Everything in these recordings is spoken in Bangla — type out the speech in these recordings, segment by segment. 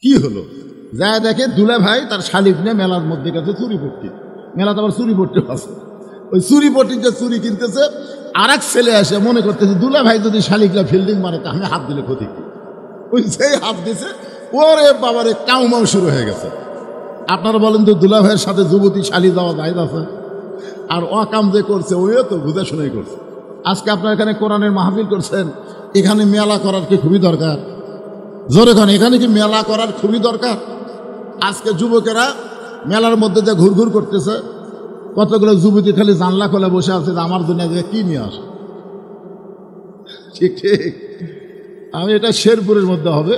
কি হলো? যা দেখে দুলা ভাই তার শালিক নিয়ে মেলার মধ্যে গেছে চুরি পট্টি। মেলাতে আবার চুরি পট্টি আছে। ওই চুরি পট্টির যে চুরি কিনতেছে, আর এক ছেলে আসে মনে করতেছে দুলা ভাই যদি শালিকরা ফিল্ডিং মারে তা আমি হাত দিলে ক্ষতি কি? ওই সেই হাত দিছে, ওরে বাবারে কাউমাও শুরু হয়ে গেছে। আপনারা বলেন তো দুলা ভাইয়ের সাথে যুবতী শালি যাওয়া যায় আছে? আর অকাম যে করছে ওইও তো বুঝে শুনেই করছে। আজকে আপনার এখানে কোরআনের মাহফিল করছেন, এখানে মেলা করার কি খুবই দরকার? জোরে খান, এখানে কি মেলা করার খুবই দরকার? আজকে যুবকেরা মেলার মধ্যে যে ঘুরঘুর করতেছে, কতগুলো যুবতী খালি জানলা খোলা বসে আছে যে আমার দুনিয়া যে কি নিয়ে আসে। ঠিক ঠিক, আমি এটা শেরপুরের মধ্যে হবে।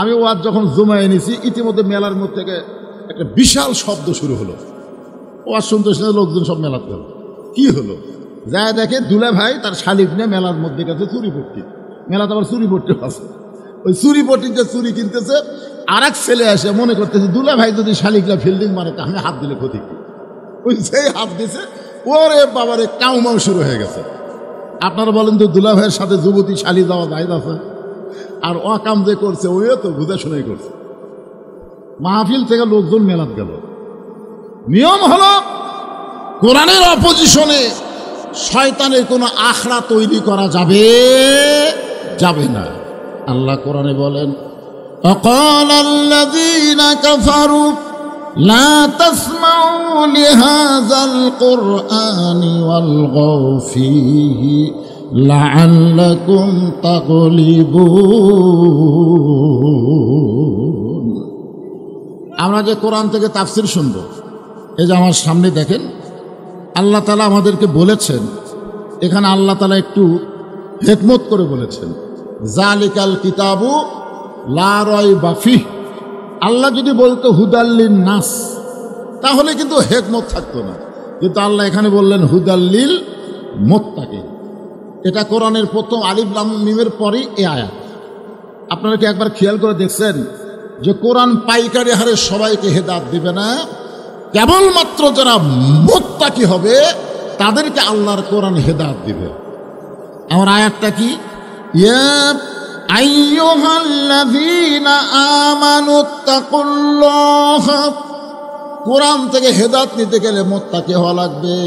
আমি ওয়াজ যখন জুমায় এনেছি, ইতিমধ্যে মেলার মধ্যে থেকে একটা বিশাল শব্দ শুরু হলো। ওয়াজ শুনতে শুনতে লোকজন সব মেলাতে গেল। কি হলো? যা দেখে দুলা ভাই তার শালিক নিয়ে মেলার মধ্যে গেছে চুরি পট্টি। মেলাতে আবার চুরি পট্টি আছে। ওই চুরি পট্টির যে চুরি কিনতেছে, আর এক ছেলে আসে মনে করতেছে দুলা ভাই যদি শালিকরা ফিল্ডিং মারে তা আমি হাত দিলে ক্ষতি কি? ওই সেই হাত দিছে, ওরে বাবারে কাউমাও শুরু হয়ে গেছে। আপনারা বলেন তো দুলা ভাইয়ের সাথে যুবতী শালি যাওয়া যায় আছে? আর অকাম যে করছে ওইও তো বুঝে শুনেই করছে। মাহফিল থেকে লোকজন মেলাত গেল। নিয়ম হলো কোরআনের অপোজিশনে শয়তানের কোনো আখড়া তৈরি করা যাবে না। আল্লাহ কোরআনে বলেন, وقال الذين كفروا لا تسمعوا لهذا القرآن والغوا فيه لعلكم تغلبون। আমরা যে কোরআন থেকে তাফসির শুনব, এই যে আমার সামনে দেখেন, আল্লাহ তাআলা আমাদেরকে বলেছেন, এখানে আল্লাহ তাআলা একটু হিকমত করে বলেছেন, জালিকাল কিতাবু লা রাইবা ফিহ। আল্লাহ যদি বলতো হুদাল্লিন নাস, তাহলে কিন্তু হিকমত থাকতো না। কিন্তু আল্লাহ এখানে বললেন হুদাল্লিল মুত্তাকিন। এটা কোরআনের প্রথম আলিফ লাম মিমের পরই এই আয়াত। আপনারা কি একবার খেয়াল করে দেখছেন যে কোরআন পাইকারি হারে সবাইকে হেদায়েত দিবে না, কেবলমাত্র যারা মুত্তাকি হবে তাদেরকে আল্লাহর কোরআন হেদায়েত দিবে। আমার আয়াতটা কি? ইয়া আইয়ুহাল্লাযীনা আমানুত্তাকুল্লাহ। কোরআন থেকে হেদায়েত নিতে গেলে মুত্তাকি হওয়া লাগবে।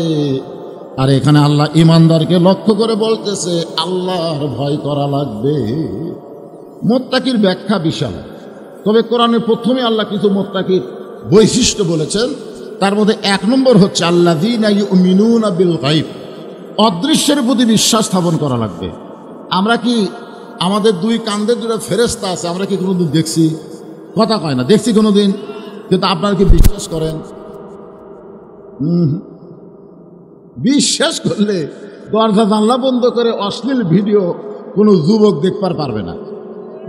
আর এখানে আল্লাহ ইমানদারকে লক্ষ্য করে বলতেছে আল্লাহর ভয় করা লাগবে। মুত্তাকির ব্যাখ্যা বিশাল, তবে কোরআনের প্রথমে আল্লাহ কিছু মুত্তাকির বৈশিষ্ট্য বলেছেন। তার মধ্যে এক নম্বর হচ্ছে আল্লাযীনা ইউমিনুনা বিল গায়ব। অদৃশ্যের প্রতি বিশ্বাস স্থাপন করা লাগবে। আমরা কি আমাদের দুই কাঁধে দুটো ফেরেশতা আছে, আমরা কি কোনোদিন দেখছি? কথা কয় না, দেখছি কোনোদিন? কিন্তু আপনারা কি বিশ্বাস করেন? বিশ্বাস করলে দরজা জানলা বন্ধ করে অশ্লীল ভিডিও কোনো যুবক দেখবার পারবে না।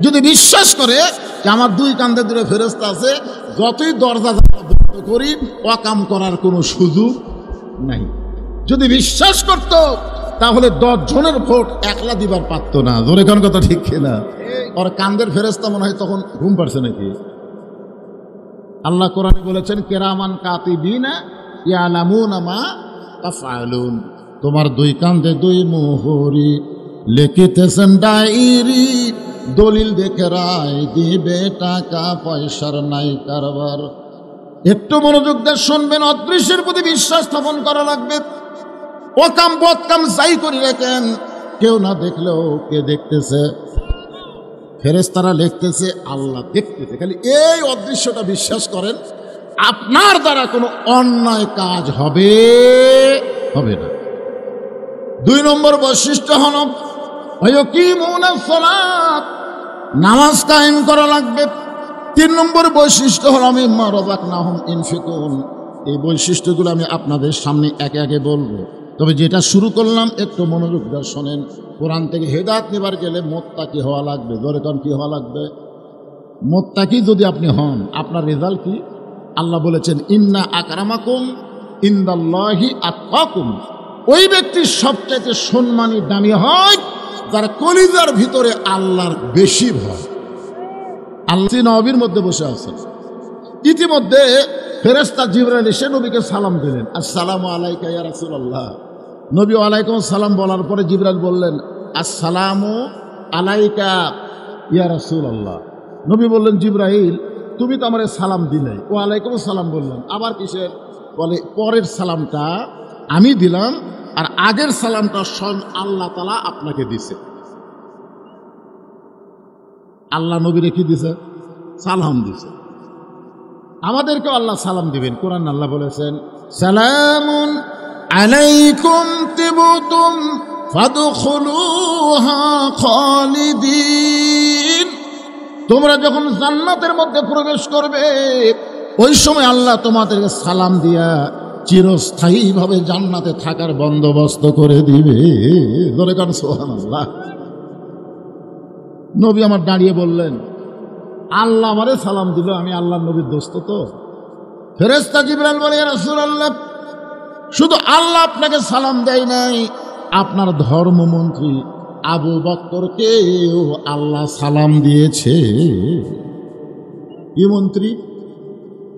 যদি বিশ্বাস করে যে আমার দুই কাঁধে দুটো ফেরেশতা আছে, যতই দরজা জানলা বন্ধ করি অকাম করার কোনো সুযোগ নাই। যদি বিশ্বাস করত তাহলে 10 জনের ভোট একলা দিবার পারত না। জোরে কোন কথা ঠিক কিনা? ওর কান্দের ফেরেশতা মনে হয় তখন ঘুম পারছে নাকি? আল্লাহ কোরআনে বলেছেন কিরামান কাতিবিনা ইয়ালামুনা মা তাফআলুন। তোমার দুই কাঁধে দুই মোহরি, লিখিতেছেন ডায়েরি, দলিল দেখে রায় দিবে, টাকা পয়সার নাই কারবার। একটু মনোযোগ দিয়ে শুনবেন, অদৃশ্যের প্রতি বিশ্বাস স্থাপন করা লাগবে। ওকাম বদকাম যাই করি রাখেন, কেউ না দেখলেও কে দেখতেছে? ফেরেশতারা লিখতেছে, আল্লাহ দেখতেছে। খালি এই অদৃশ্যটা বিশ্বাস করেন, আপনার দ্বারা কোনো অন্যায় কাজ হবে না। 2 নম্বর বৈশিষ্ট্য হল ইয়াকিমুনাস সালাত, নামাজ কায়েম করা লাগবে। 3 নম্বর বৈশিষ্ট্য হল মিম্মা রাযাকনাহুম ইনফিকুন। এই বৈশিষ্ট্যগুলো আমি আপনাদের সামনে একে একে বলবো, তবে যেটা শুরু করলাম একটু মনোযোগ দিয়ে শোনেন। কোরআন থেকে হেদায়েত নেবার গেলে মুত্তাকি হওয়া লাগবে। ধরে কোন কি হওয়া লাগবে? মুত্তাকি যদি আপনি হন, আপনার রেজাল্ট কি? আল্লাহ বলেছেন ইন্না আকরামাকুম ইনদাল্লাহি আতকাকুম। ওই ব্যক্তির সবচাইতে সম্মানী দামি হয় যার কলিজার ভিতরে আল্লাহর বেশি ভয়। আল্লাহ নবীর মধ্যে বসে আছেন। ইতিমধ্যে ফেরেশতা জিবরাইল এসে নবীকে সালাম দিলেন, আসসালামু আলাইকা ইয়া রাসূলুল্লাহ। নবী ওয়ালাইকুম সালাম বলার পরে জিবরাইল বললেন আসসালামু আলাইকা ইয়া রাসূলুল্লাহ। নবী বললেন জিবরাইল তুমি তো আমার সালাম দিলে, ওয়ালাইকুম সালাম বললাম, আবার কিসের? বলে পরের সালামটা আমি দিলাম আর আগের সালামটা স্বয়ং আল্লাহ তাআলা আপনাকে দিছে। আল্লাহ নবীরে কি দিছে? সালাম দিছে। আমাদেরকে আল্লাহ সালাম দিবেন। কোরআন আল্লাহ বলেছেন, সালামুন আলাইকুম তিবতুম ফাদখুলুহা খালিদিন। তোমরা যখন জান্নাতের মধ্যে প্রবেশ করবে ওই সময় আল্লাহ তোমাদেরকে সালাম দিয়া চিরস্থায়ীভাবে জান্নাতে থাকার বন্দোবস্ত করে দিবে। ধরে কারণ সুবহানাল্লাহ। নবী আমার দাঁড়িয়ে বললেন, আল্লাহ আমারে সালাম দিল, আমি আল্লাহর নবীর দোস্ত। তো ফেরেশতা জিবরাইল বলে, ইয়া রাসূলুল্লাহ, শুধু আল্লাহ আপনাকে সালাম দেয় নাই, আপনার ধর্মমন্ত্রী আবু বকরকেও আল্লাহ সালাম দিয়েছে। কি মন্ত্রী?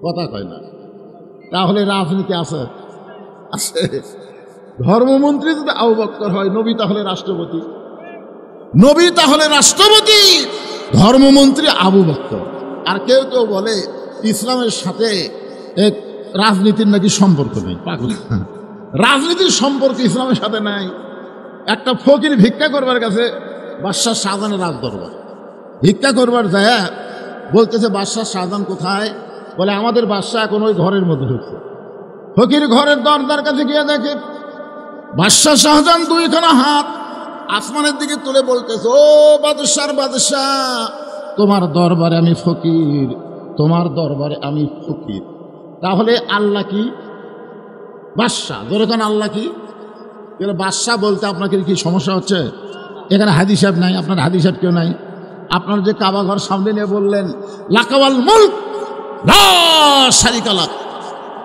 কথা কয় না। তাহলে রাজনীতি আছে? আছে। ধর্মমন্ত্রী যদি আবু বকর হয়, নবী তাহলে রাষ্ট্রপতি। নবী তাহলে রাষ্ট্রপতি, ধর্মমন্ত্রী আবু বকর। আর কেউ কেউ বলে ইসলামের সাথে এক রাজনীতির নাকি সম্পর্ক নেই। পাগল, রাজনীতির সম্পর্ক ইসলামের সাথে নাই। একটা ফকির ভিক্ষা করবার কাছে বাদশাহ শাহজাহানের রাজদরবার, ভিক্ষা করবার যায়, বলতেছে বাদশাহ শাহজাহান কোথায়? বলে আমাদের বাদশাহ এখন ওই ঘরের মধ্যে ঢুকছে। ফকির ঘরের দরজার কাছে গিয়ে দেখে বাদশাহ শাহজাহান দুইখানা হাত আসমানের দিকে তুলে বলতেছে, ও বাদশার বাদশাহ, তোমার দরবারে আমি ফকির, তোমার দরবারে আমি ফকির। তাহলে আল্লাহ কি? বাদশাহ। যেরকম আল্লাহ কি? বাদশাহ বলতে আপনাকে কি সমস্যা হচ্ছে? এখানে হাদিস সাহেব নাই, আপনার হাদিস সাহেব কেউ নাই। আপনার যে কাবা ঘর সামনে নিয়ে বললেন লাকাওয়াল মুলক লা শারিকা লাক,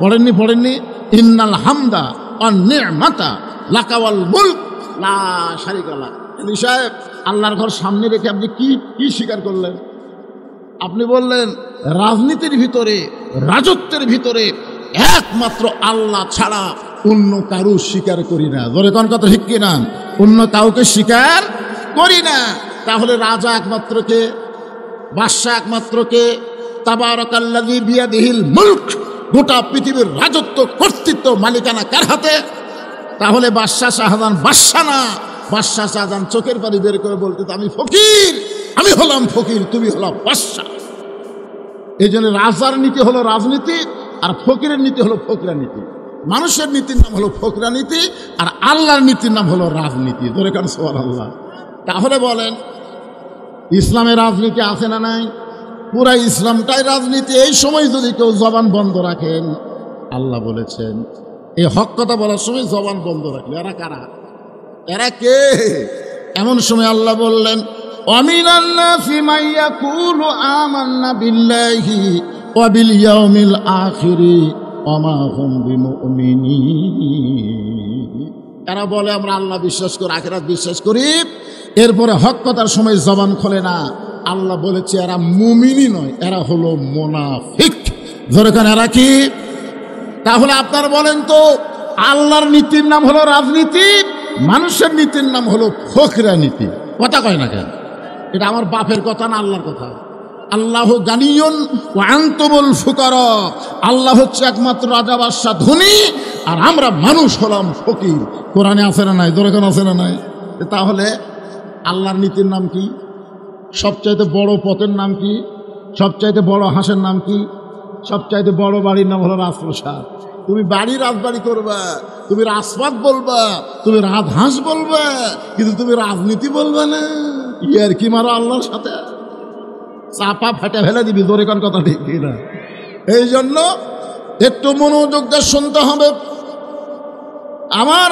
পড়েননি? ইন্নাল হামদা ওয়ান নি'মাতা লাকাওয়াল মুলক লা শারিকা লাক। হাদিস সাহেব, আল্লাহর ঘর সামনে রেখে আপনি কি স্বীকার করলেন? আপনি বললেন রাজনীতির ভিতরে, রাজত্বের ভিতরে একমাত্র আল্লাহ ছাড়া অন্য কারু স্বীকার করি না। ধরে কোন কথা ঠিক কিনা? অন্য কাউকে স্বীকার করি না। তাহলে রাজা একমাত্র কে? বাদশাহ একমাত্র কে? তাবারাকাল্লাযী বিয়াদিহিল মুলক, গোটা পৃথিবীর রাজত্ব, কর্তৃত্ব, মালিকানা কার হাতে? তাহলে বাদশাহ শাহজাহান বাদশাহ না। বাদশাহ শাহজাহান চোখের পানি বের করে বলতে, আমি ফকির, আমি হলাম ফকির, তুমি হলাম বাদশাহ। এই জন্য রাজার নীতি হলো রাজনীতি, আর ফকিরের নীতি হলো ফকরা নীতি। মানুষের নীতির নাম হলো ফকরা নীতি, আর আল্লাহর নীতির নাম হলো রাজনীতি। ধরে কারণ সুবহানাল্লাহ। তাহলে বলেন ইসলামের রাজনীতি আছে না নাই? পুরা ইসলামটাই রাজনীতি। এই সময় যদি কেউ জবান বন্ধ রাখেন, আল্লাহ বলেছেন এই হক কথা বলার সময় জবান বন্ধ রাখলে এরা কারা? এরা কে? এমন সময় আল্লাহ বললেন, ওয়ামিনান নাসি মান ইয়াকুলু আমান্না বিল্লাহি ওয়া বিল ইয়াউমিল আখিরি ওয়া মা হুম বিমুমিনিন। এরা বলে আমরা আল্লাহ বিশ্বাস করি, আখিরাত বিশ্বাস করি, এরপরে হক কথার সময় জবান খোলে না। আল্লাহ বলেছে এরা মুমিনই নয়, এরা হলো মুনাফিক। যেরকম এরা কি? তাহলে আপনারা বলেন তো, আল্লাহর নীতির নাম হলো রাজনীতি, মানুষের নীতির নাম হলো ফকরা নীতি। কথা কয় না কেন? এটা আমার বাপের কথা না, আল্লাহর কথা। আল্লাহ গানিয়ুন ওয়া আনতুমুল ফুকারা। আল্লাহ হচ্ছে একমাত্র রাজা, বাদশাহ, ধনী, আর আমরা মানুষ হলাম ফকির। কোরআনে আছে না নাই? দরকার আছে না নাই? তাহলে আল্লাহর নীতির নাম কি? সবচাইতে বড় পথের নাম কি? সবচাইতে বড় হাঁসের নাম কি? সবচাইতে বড় বাড়ির নাম হলো রাজপ্রসাদ। তুমি বাড়ি রাজবাড়ি করবা, তুমি রাজপাত বলবা, তুমি রাজহাঁস বলবা, কিন্তু তুমি রাজনীতি বলবা না। ইয়ার কি মারো আল্লাহর সাথে? চাপা ফেটে ফেলে দিবি। জোরে কোন কথা ঠিক না? এই জন্য একটু মনোযোগ দিয়ে শুনতে হবে। আমার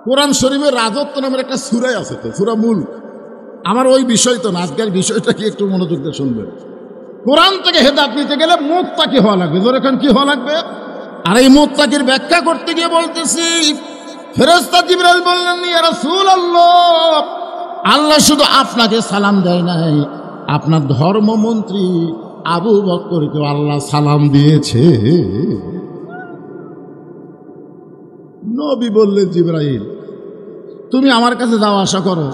কোরআন শরীফের রাজত্ব নামের একটা সূরা আছে, তো সূরা মুলক। আমার ওই বিষয় তো না, আজকের বিষয়টা কি একটু মনোযোগ দিয়ে শুনবেন। কোরআন থেকে হেদায়েত নিতে গেলে মুত্তাকি হওয়া লাগবে। জোরে কোন কি হওয়া লাগবে? আর এই মুত্তাকির ব্যাখ্যা করতে গিয়ে বলতেছি, ফেরেশতা জিবরাইল বললেন, ইয়া রাসূলুল্লাহ, আল্লাহ শুধু আপনাকে সালাম দেয় নাই, আপনার ধর্মমন্ত্রী আবু বকরকে আল্লাহ সালাম দিয়েছে। নবী বললেন, জিবরাইল তুমি আমার কাছে যাওয়া আসা করো,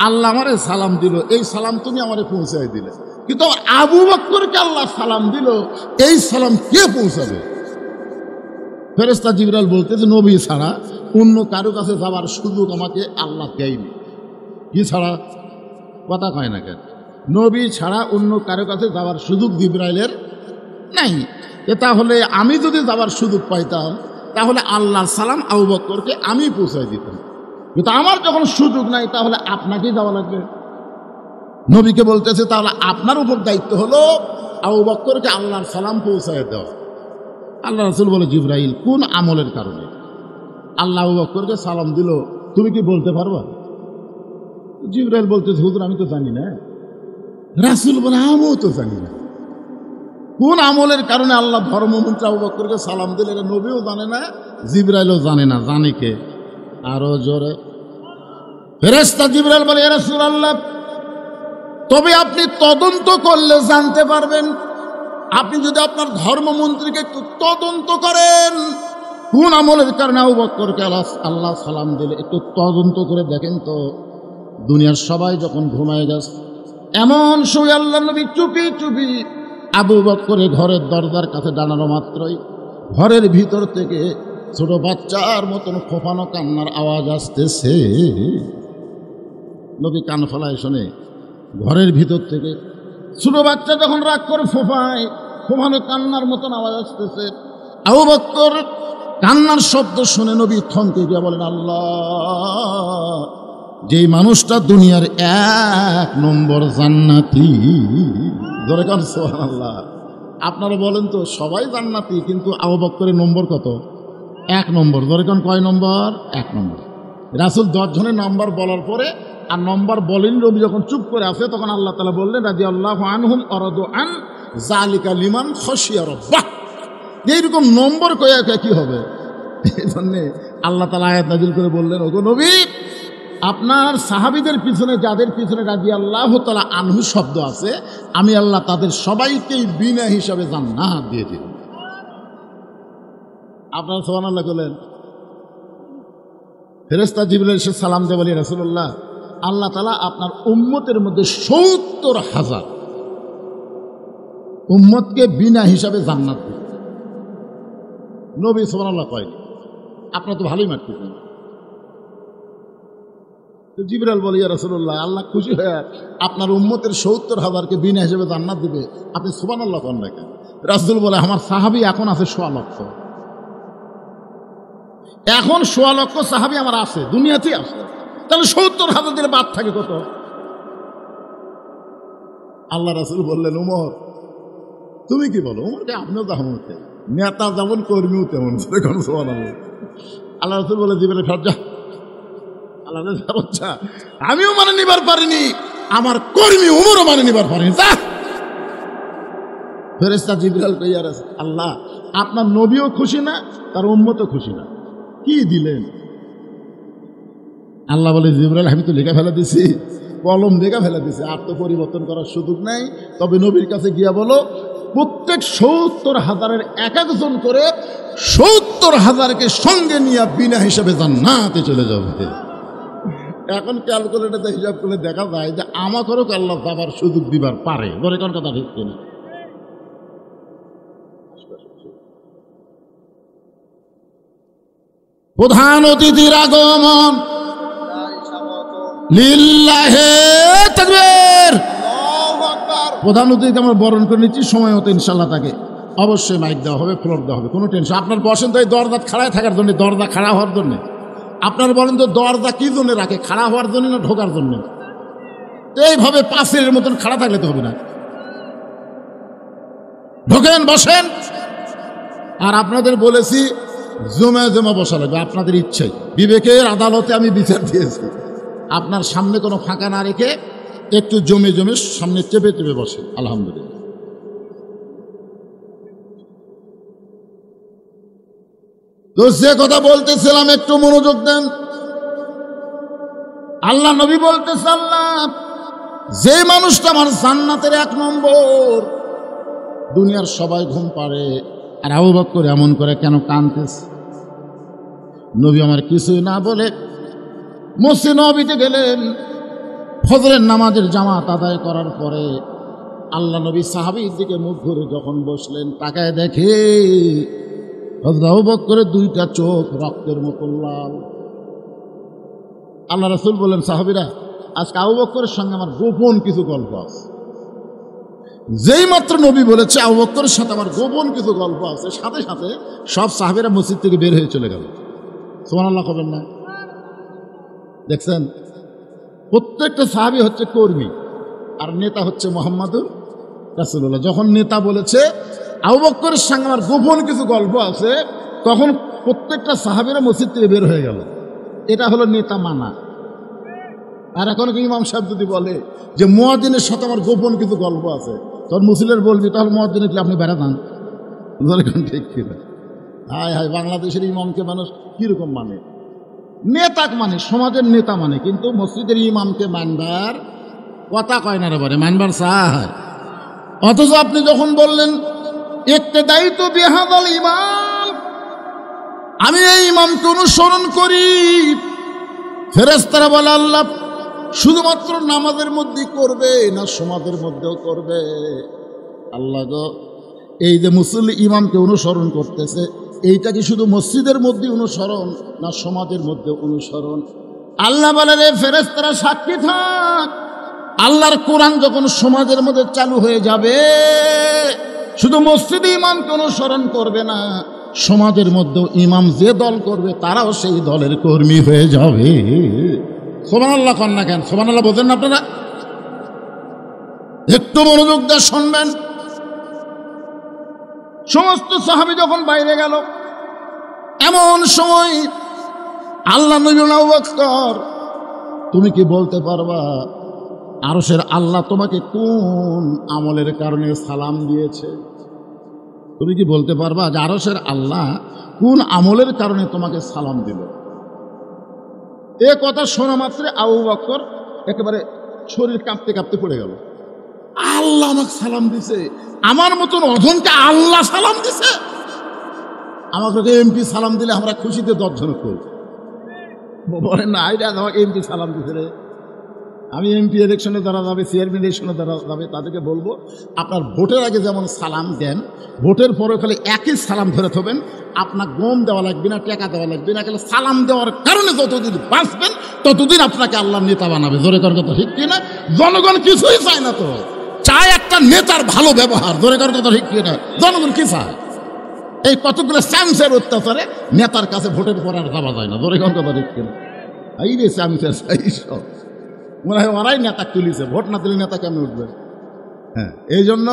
আল্লাহ আমারে সালাম দিল, এই সালাম তুমি আমারে পৌঁছায় দিলে। কিন্তু আবু বকরকে আল্লাহ সালাম দিল, এই সালাম কে পৌঁছাবে? ফেরেশতা জিবরাইল বলতেছে নবী ছাড়া অন্য কারো কাছে যাওয়ার সুযোগ আমাকে আল্লাহ দেয়নি। কি ছাড়া? কথা কয় না কেন? নবী ছাড়া অন্য কারো কাছে যাওয়ার সুযোগ জিবরাইলের নাই। তাহলে আমি যদি যাওয়ার সুযোগ পাইতাম তাহলে আল্লাহর সালাম আবু বকরকে আমি পৌঁছাই দিতাম, কিন্তু আমার যখন সুযোগ নাই তাহলে আপনাকেই যাওয়া লাগবে। নবীকে বলতেছে তাহলে আপনার উপর দায়িত্ব হলো আবু বকরকে আল্লাহর সালাম পৌঁছায় দেওয়া। আল্লাহ রাসূল বলে জিবরাইল কোন আমলের কারণে আল্লাহ আবু বকরকে সালাম দিল তুমি কি বলতে পারবা? জিবরাইল বলতেছে হুজুর আমি তো জানি না। রাসূল বলে আমিও তো জানি না কোন আমলের কারণে আল্লাহ ধর্মমন্ত্রী আবু বকরকে সালাম দিলে, এটা নবীও জানে না, জিবরাইলও জানে না। জানে কে? আরো জোরে। ফেরেশতা জিবরাইল বলে ইয়া রাসূলুল্লাহ তবে আপনি তদন্ত করলে জানতে পারবেন। আপনি যদি আপনার ধর্মমন্ত্রীকে একটু তদন্ত করেন কোন আমলের কারণে আবু বকরকে আল্লাহ সালাম দিলে, একটু তদন্ত করে দেখেন তো। দুনিয়ার সবাই যখন ঘুমায় গেছে এমন সময় আল্লাহ নবী চুপি চুপি আবু বকরের ঘরের দরজার কাছে দাঁড়ানো মাত্রই ঘরের ভিতর থেকে ছোট বাচ্চার মতন ফোফানো কান্নার আওয়াজ আসতেছে। নবী কান ফলায় শোনে ঘরের ভিতর থেকে ছোট বাচ্চা যখন রাগ করে ফোফায়, ফোফানো কান্নার মতন আওয়াজ আসতেছে। আবু বকর কান্নার শব্দ শুনে নবী থমকে গিয়ে বলেন আল্লাহ যেই মানুষটা দুনিয়ার 1 নম্বর জান্নাতি। ধরে কান সুবহানাল্লাহ। আপনারা বলেন তো সবাই জান্নাতি, কিন্তু আবু বকরের নম্বর কত? 1 নম্বর। ধরে কান কয় নম্বর? 1 নম্বর। রাসূল 10 জনের নাম্বার বলার পরে আর নম্বর বলেন, নবী যখন চুপ করে আছে তখন আল্লাহ তাআলা বললেন রাদিয়াল্লাহু আনহুম আরাদু আন যালিকা লিমান খাশিয়া রাব্বাহ। এইরকম নম্বর কয়া কি হবে? এই জন্যে আল্লাহ তাআলা আয়াত নাযিল করে বললেন ওগো নবী আপনার সাহাবীদের পিছনে যাদের পিছনে রাদিয়াল্লাহু তাআলা আনহু শব্দ আছে আমি আল্লাহ তাদের সবাইকেই বিনা হিসাবে জান্নাত দিয়ে দিব। আপনারা সুবহানাল্লাহ বলেন। ফেরেশতা জিবরাইল এসে সালাম দিয়ে বলে রাসূলুল্লাহ আল্লাহ তাআলা আপনার উম্মতের মধ্যে ৭০,০০০ উম্মতকে বিনা হিসাবে জান্নাত দিবে। নবী সুবহানাল্লাহ কয়নি, আপনারা তো ভালোই মারতেছেন। জিবরাইল বলে ইয়া রাসূলুল্লাহ আল্লাহ খুশি হয়ে আপনার উম্মতের ৭০,০০০কে বিনা হিসাবে জান্নাত দিবে, আপনি সুবহানাল্লাহ কোন না কেন? রাসূল বলে আমার সাহাবী এখন আছে ১০০ লক্ষ। এখন ১০০ লক্ষ সাহাবী আমার আছে, দুনিয়াতেই আছে, তাহলে ৭০,০০০ দিলে বাদ থাকে কত? আল্লাহ রাসূল বললেন উমর তুমি কি বলো? উমরকে আপনিও যেমন নেতা যেমন কর্মীও তেমন। সুবহানাল্লাহ। আল্লাহ রাসূল বলে জিবরাইল ফরজা আল্লাহ আচ্ছা আমিও মানে নিবার পারিনি, আমার কর্মী উমরও মানে নিবার পারিনি। ফেরেশতা জিবরাইল কইয়া আল্লাহ আপনার নবীও খুশি না, তার উম্মতও খুশি না, কি দিলেন? আল্লাহ বলে জিবরাইল আমি তো লেখা ফেলা দিছি, কলম লেখা ফেলা দিছি, আর তো পরিবর্তন করার সুযোগ নাই। তবে নবীর কাছে গিয়া বলো প্রত্যেক ৭০,০০০-এর এক একজন করে ৭০,০০০কে সঙ্গে নিয়ে বিনা হিসাবে জান্নাতে চলে যাবে। এখন ক্যালকুলেটারে হিসাব করে দেখা যায় যে আমাকেও আল্লাহ যাবার সুযোগ দিবার পারে। বলে কোন কথা ঠিক কিনা? প্রধান অতিথির আগমন লিল্লাহে তাকবীর। প্রধান অতিথিকে আমরা বরণ করে নিচ্ছি, সময় মতো ইনশাল্লাহ তাকে অবশ্যই মাইক দেওয়া হবে, ফ্লোর দেওয়া হবে, কোনো টেনশন। আপনার বসেন তো এই দরজা খাড়ায় থাকার জন্য, দরজা খাড়া হওয়ার জন্য। আপনার বলেন তো দরজা কি জন্য রাখে, খাড়া হওয়ার জন্য না ঢোকার জন্য? এইভাবে পাশের মতন খাড়া থাকলে তো হবে না। ঢোকেন, বসেন। আর আপনাদের বলেছি জমা জমা বসা লাগবে, আপনাদের ইচ্ছাই। বিবেকের আদালতে আমি বিচার দিয়েছি, আপনার সামনে কোনো ফাঁকা না রেখে একটু জমে জমে সামনে চেপে চেপে বসে। আলহামদুলিল্লাহ। তো যে কথা বলতেছিলাম একটু মনোযোগ দেন। আল্লাহ নবী বলতেছে আল্লাহ যে মানুষটা আমার জান্নাতের 1 নম্বর, দুনিয়ার সবাই ঘুম পাড়ে আর আবু বকর এমন করে কেন কাঁদতেছে? নবী আমার কিছুই না বলে মসজিদ নববীতে গেলেন। ফজরের নামাজের জামাত আদায় করার পরে আল্লাহ নবী সাহাবীর দিকে মুখ ঘুরে যখন বসলেন, তাকায় দেখে হযরত আবু বকরের দুইটা চোখ রক্তের মতো লাল। আল্লাহ রাসূল বললেন, সাহাবীরা, আজকে আবু বকরের সঙ্গে আমার গোপন কিছু গল্প আছে। যেই মাত্র নবী বলেছে আবু বকরের সাথে আমার গোপন কিছু গল্প আছে, সাথে সাথে সব সাহাবীরা মসজিদ থেকে বের হয়ে চলে গেল। সুবহানাল্লাহ করবেন না? দেখছেন, প্রত্যেকটা সাহাবী হচ্ছে কর্মী আর নেতা হচ্ছে মুহাম্মাদুর রাসূলুল্লাহ। যখন নেতা বলেছে আবু বকরের সঙ্গে আমার গোপন কিছু গল্প আছে, তখন প্রত্যেকটা সাহাবীরা মসজিদ থেকে বের হয়ে গেল। এটা হলো নেতা মানা। আর এখন কি ইমাম সাহেব যদি বলে যে মুয়াজ্জিনের সাথে আমার গোপন কিছু গল্প আছে, তখন মুসলিমের বলবি তাহলে মুয়াজ্জিনের কি আপনি বেড়াতাম? ঠিক কিনা? হায় হায়, বাংলাদেশের ইমামকে মানুষ কিরকম মানে? নেতা মানে, সমাজের নেতা মানে, কিন্তু মসজিদের ইমামকে মানবার কথা কয় না রে, বলে মানবার চায়। অথচ আপনি যখন বললেন ইক্তেদাই তো বিহাদাল ইমাম, আমি এই ইমামকে অনুসরণ করি, ফেরেশতারা বলে আল্লাহ শুধুমাত্র নামাজের মধ্যেই করবে না সমাজের মধ্যেও করবে? আল্লাহ গো, এই যে মুসল্লি ইমামকে অনুসরণ করতেছে, এইটা কি শুধু মসজিদের মধ্যে অনুসরণ না সমাজের মধ্যে অনুসরণ? আল্লাহ বলে, রে ফেরেশতারা সাক্ষী থাক, আল্লাহর কোরআন যখন সমাজের মধ্যে চালু হয়ে যাবে, শুধু মসজিদে ইমামকে অনুসরণ করবে না, সমাজের মধ্যেও ইমাম যে দল করবে তারাও সেই দলের কর্মী হয়ে যাবে। সুবহানাল্লাহ কন না কেন? সুবহানাল্লাহ বোঝেন না আপনারা? একটু মনোযোগ দিয়ে শুনবেন। সমস্ত সাহাবী যখন বাইরে গেল, এমন সময় আল্লাহ নবী আবু বকর, তুমি কি বলতে পারবা আরশের আল্লাহ তোমাকে কোন আমলের কারণে সালাম দিয়েছে? তুমি কি বলতে পারবা যে আরশের আল্লাহ কোন আমলের কারণে তোমাকে সালাম দিল? এ কথা শোনা মাত্র আবু বকর একেবারে শরীর কাঁপতে কাঁপতে পড়ে গেল। আল্লাহ আমাকে সালাম দিছে, আমার মতন অধমকে আল্লাহ সালাম দিছে? আমাকে এমপি সালাম দিলে আমরা খুশিতে দর্শন করি, বলেন না আইডিয়া আমাকে এমপি সালাম দিছে রে। আমি এমপি ইলেকশনে যারা যাবে, চেয়ারম্যান ইলেকশনে যারা যাবে, তাদেরকে বলবো আপনার ভোটের আগে যেমন সালাম দেন, ভোটের পরে খালি একই সালাম ধরে থাকবেন, আপনার গম দেওয়া লাগবে না, টাকা দেওয়া লাগবে না, খালি সালাম দেওয়ার কারণে যতদিন বাঁচবেন ততদিন আপনাকে আল্লাহ নেতা বানাবে। জোরে কর কথা ঠিক কিনা? জনগণ কিছুই চায় না, তো চায় একটা নেতার ভালো ব্যবহার। জোরে কর কথা ঠিক কিনা? জনগণ কি চায়? এই কতগুলো স্যামসের অত্যাচারে নেতার কাছে ভোটের পর আর যাওয়া যায় না। জোরে কর কথা ঠিক কিনা? এই রে স্যামসের সব মনে হয় ওরাই নেতা তুলিছে, ভোট না তুলে নেতা কেমন উঠবে? হ্যাঁ, এই জন্য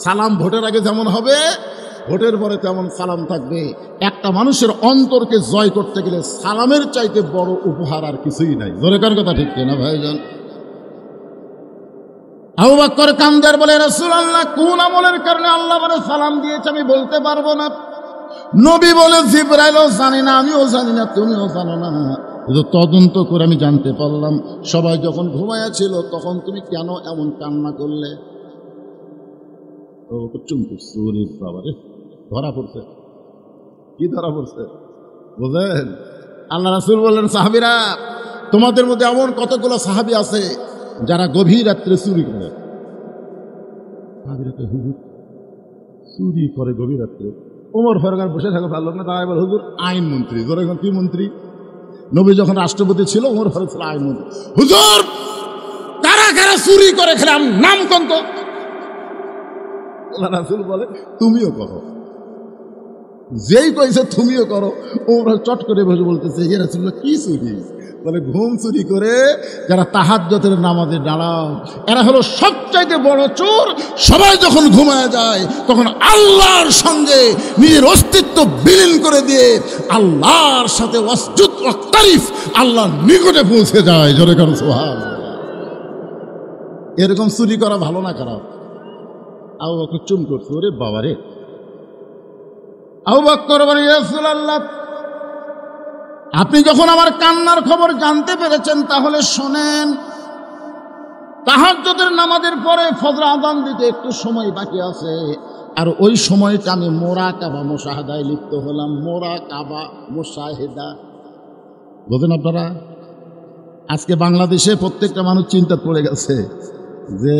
সালাম ভোটের আগে যেমন হবে, ভোটের পরে তেমন সালাম থাকবে। একটা মানুষের অন্তরকে জয় করতে গেলে সালামের চাইতে বড় উপহার আর কিছুই নাই। জোরে কার কথা ঠিক কিনা ভাইজান? আবু বকর কান্দার বলে, রাসূলুল্লাহ কোন আমলের কারণে আল্লাহ বলে সালাম দিয়েছে আমি বলতে পারবো না। নবী বলে, জিবরাইলও জানি না, আমিও জানি না, তুমিও জানো না, তদন্ত করে আমি জানতে পারলাম সবাই যখন ঘুমাইয়াছিল তখন তুমি কেন এমন কান্না করলে? বাবারে, ধরা পড়ছে। কি ধরা পড়ছে বুঝলেন? আল্লাহ রাসূল বললেন, সাহাবীরা, তোমাদের মধ্যে এমন কতগুলো সাহাবী আছে যারা গভীর রাত্রে চুরি করে। চুরি করে গভীর রাত্রে। ওমর ফারুক বসে থাকে ভালো না, তাই বলে হুজুর আইন মন্ত্রী। ধরে কি মন্ত্রী? নবী যখন রাষ্ট্রপতি ছিল, ওমর ফারুক ছিল আইন মন্ত্রী। হুজুর কারা কারা চুরি করে খেলাম নাম কন্ত? আল্লাহ রাসূল বলে, তুমিও করো। যেই কইছে তুমিও করো, ওমর চট করে বসে বলতেছে, ইয়া রাসূলুল্লাহ কি চুরি? বলে, ঘুম চুরি করে যারা তাহাজ্জুদের নামাজে দাঁড়াও, এরা হলো সবচাইতে বড় চোর। সবাই যখন ঘুমায় যায় তখন আল্লাহর সঙ্গে নিজের অস্তিত্ব বিলীন করে দিয়ে আল্লাহর সাথে ওয়াসজুদ ওয়াক্তারিফ, আল্লাহর নিকটে পৌঁছে যায়। জোরে করো সুবহানাল্লাহ। এরকম চুরি করা ভালো না খারাপ? আবু বকর চুম করছে, ওরে বাবা রে। আবু বকর বলে, ইয়া রাসূলুল্লাহ, আপনি যখন আমার কান্নার খবর জানতে পেরেছেন তাহলে শোনেন, তাহাজ্জুদের নামাজের পরে ফজর আযান দিতে একটু সময় বাকি আছে, আর ওই সময়টা আমি মুরাকাবা মুশাহাদায় লিপ্ত হলাম। মুরাকাবা মুশাহিদা বুঝেন আপনারা? আজকে বাংলাদেশে প্রত্যেকটা মানুষ চিন্তা পড়ে গেছে যে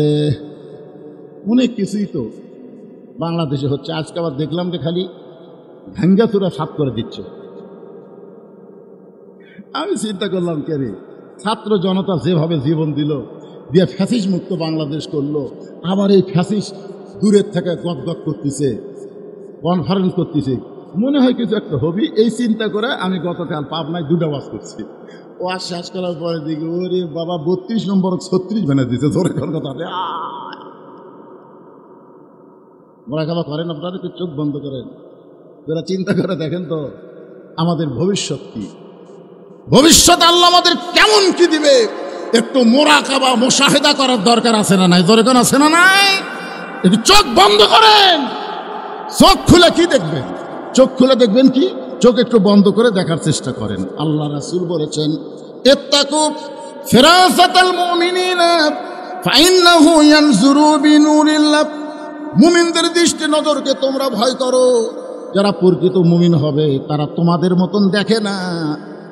অনেক কিছুই তো বাংলাদেশে হচ্ছে। আজকে আবার দেখলাম যে খালি ভাঙ্গাচুরা সাফ করে দিচ্ছে। আমি চিন্তা করলাম, কে রে, ছাত্র জনতা যেভাবে জীবন দিল, দিয়ে ফ্যাসিস মুক্ত বাংলাদেশ করলো, আবার এই ফ্যাসিস দূরের থেকে গদগদ করতেছে, কনফারেন্স করতেছে, মনে হয় কিছু একটা হবি। এই চিন্তা করে আমি গতকাল পাবনায় 2টা ওয়াজ করছি। ওয়াজ শেষ করার পরে দেখি ওরে বাবা 32 নম্বর 36 বানিয়ে দিচ্ছে। ধরে কোন কথা মোরাকাবা করেন আপনারা, একটু চোখ বন্ধ করেন, যারা চিন্তা করে দেখেন তো আমাদের ভবিষ্যৎ কি, ভবিষ্যৎ আল্লাহ আমাদের কেমন কি দিবে। একটু মোরাকাবা মুশাহিদা করার দরকার আছে না নাই? দরকার আছে না নাই? একটু চোখ বন্ধ করেন, চোখ খুলে কি দেখবেন? চোখ খুলে দেখবেন কি? চোখ একটু বন্ধ করে দেখার চেষ্টা করেন। আল্লাহ রাসূল বলেছেন, ইত্তাকু ফিরাসাতাল মুমিনিনা ফাইন্নাহু ইয়ানজুরু বিনুরিল্লাহ। মুমিনদের দৃষ্টি নজরকে তোমরা ভয় করো। যারা প্রকৃত মুমিন হবে তারা তোমাদের মতন দেখে না,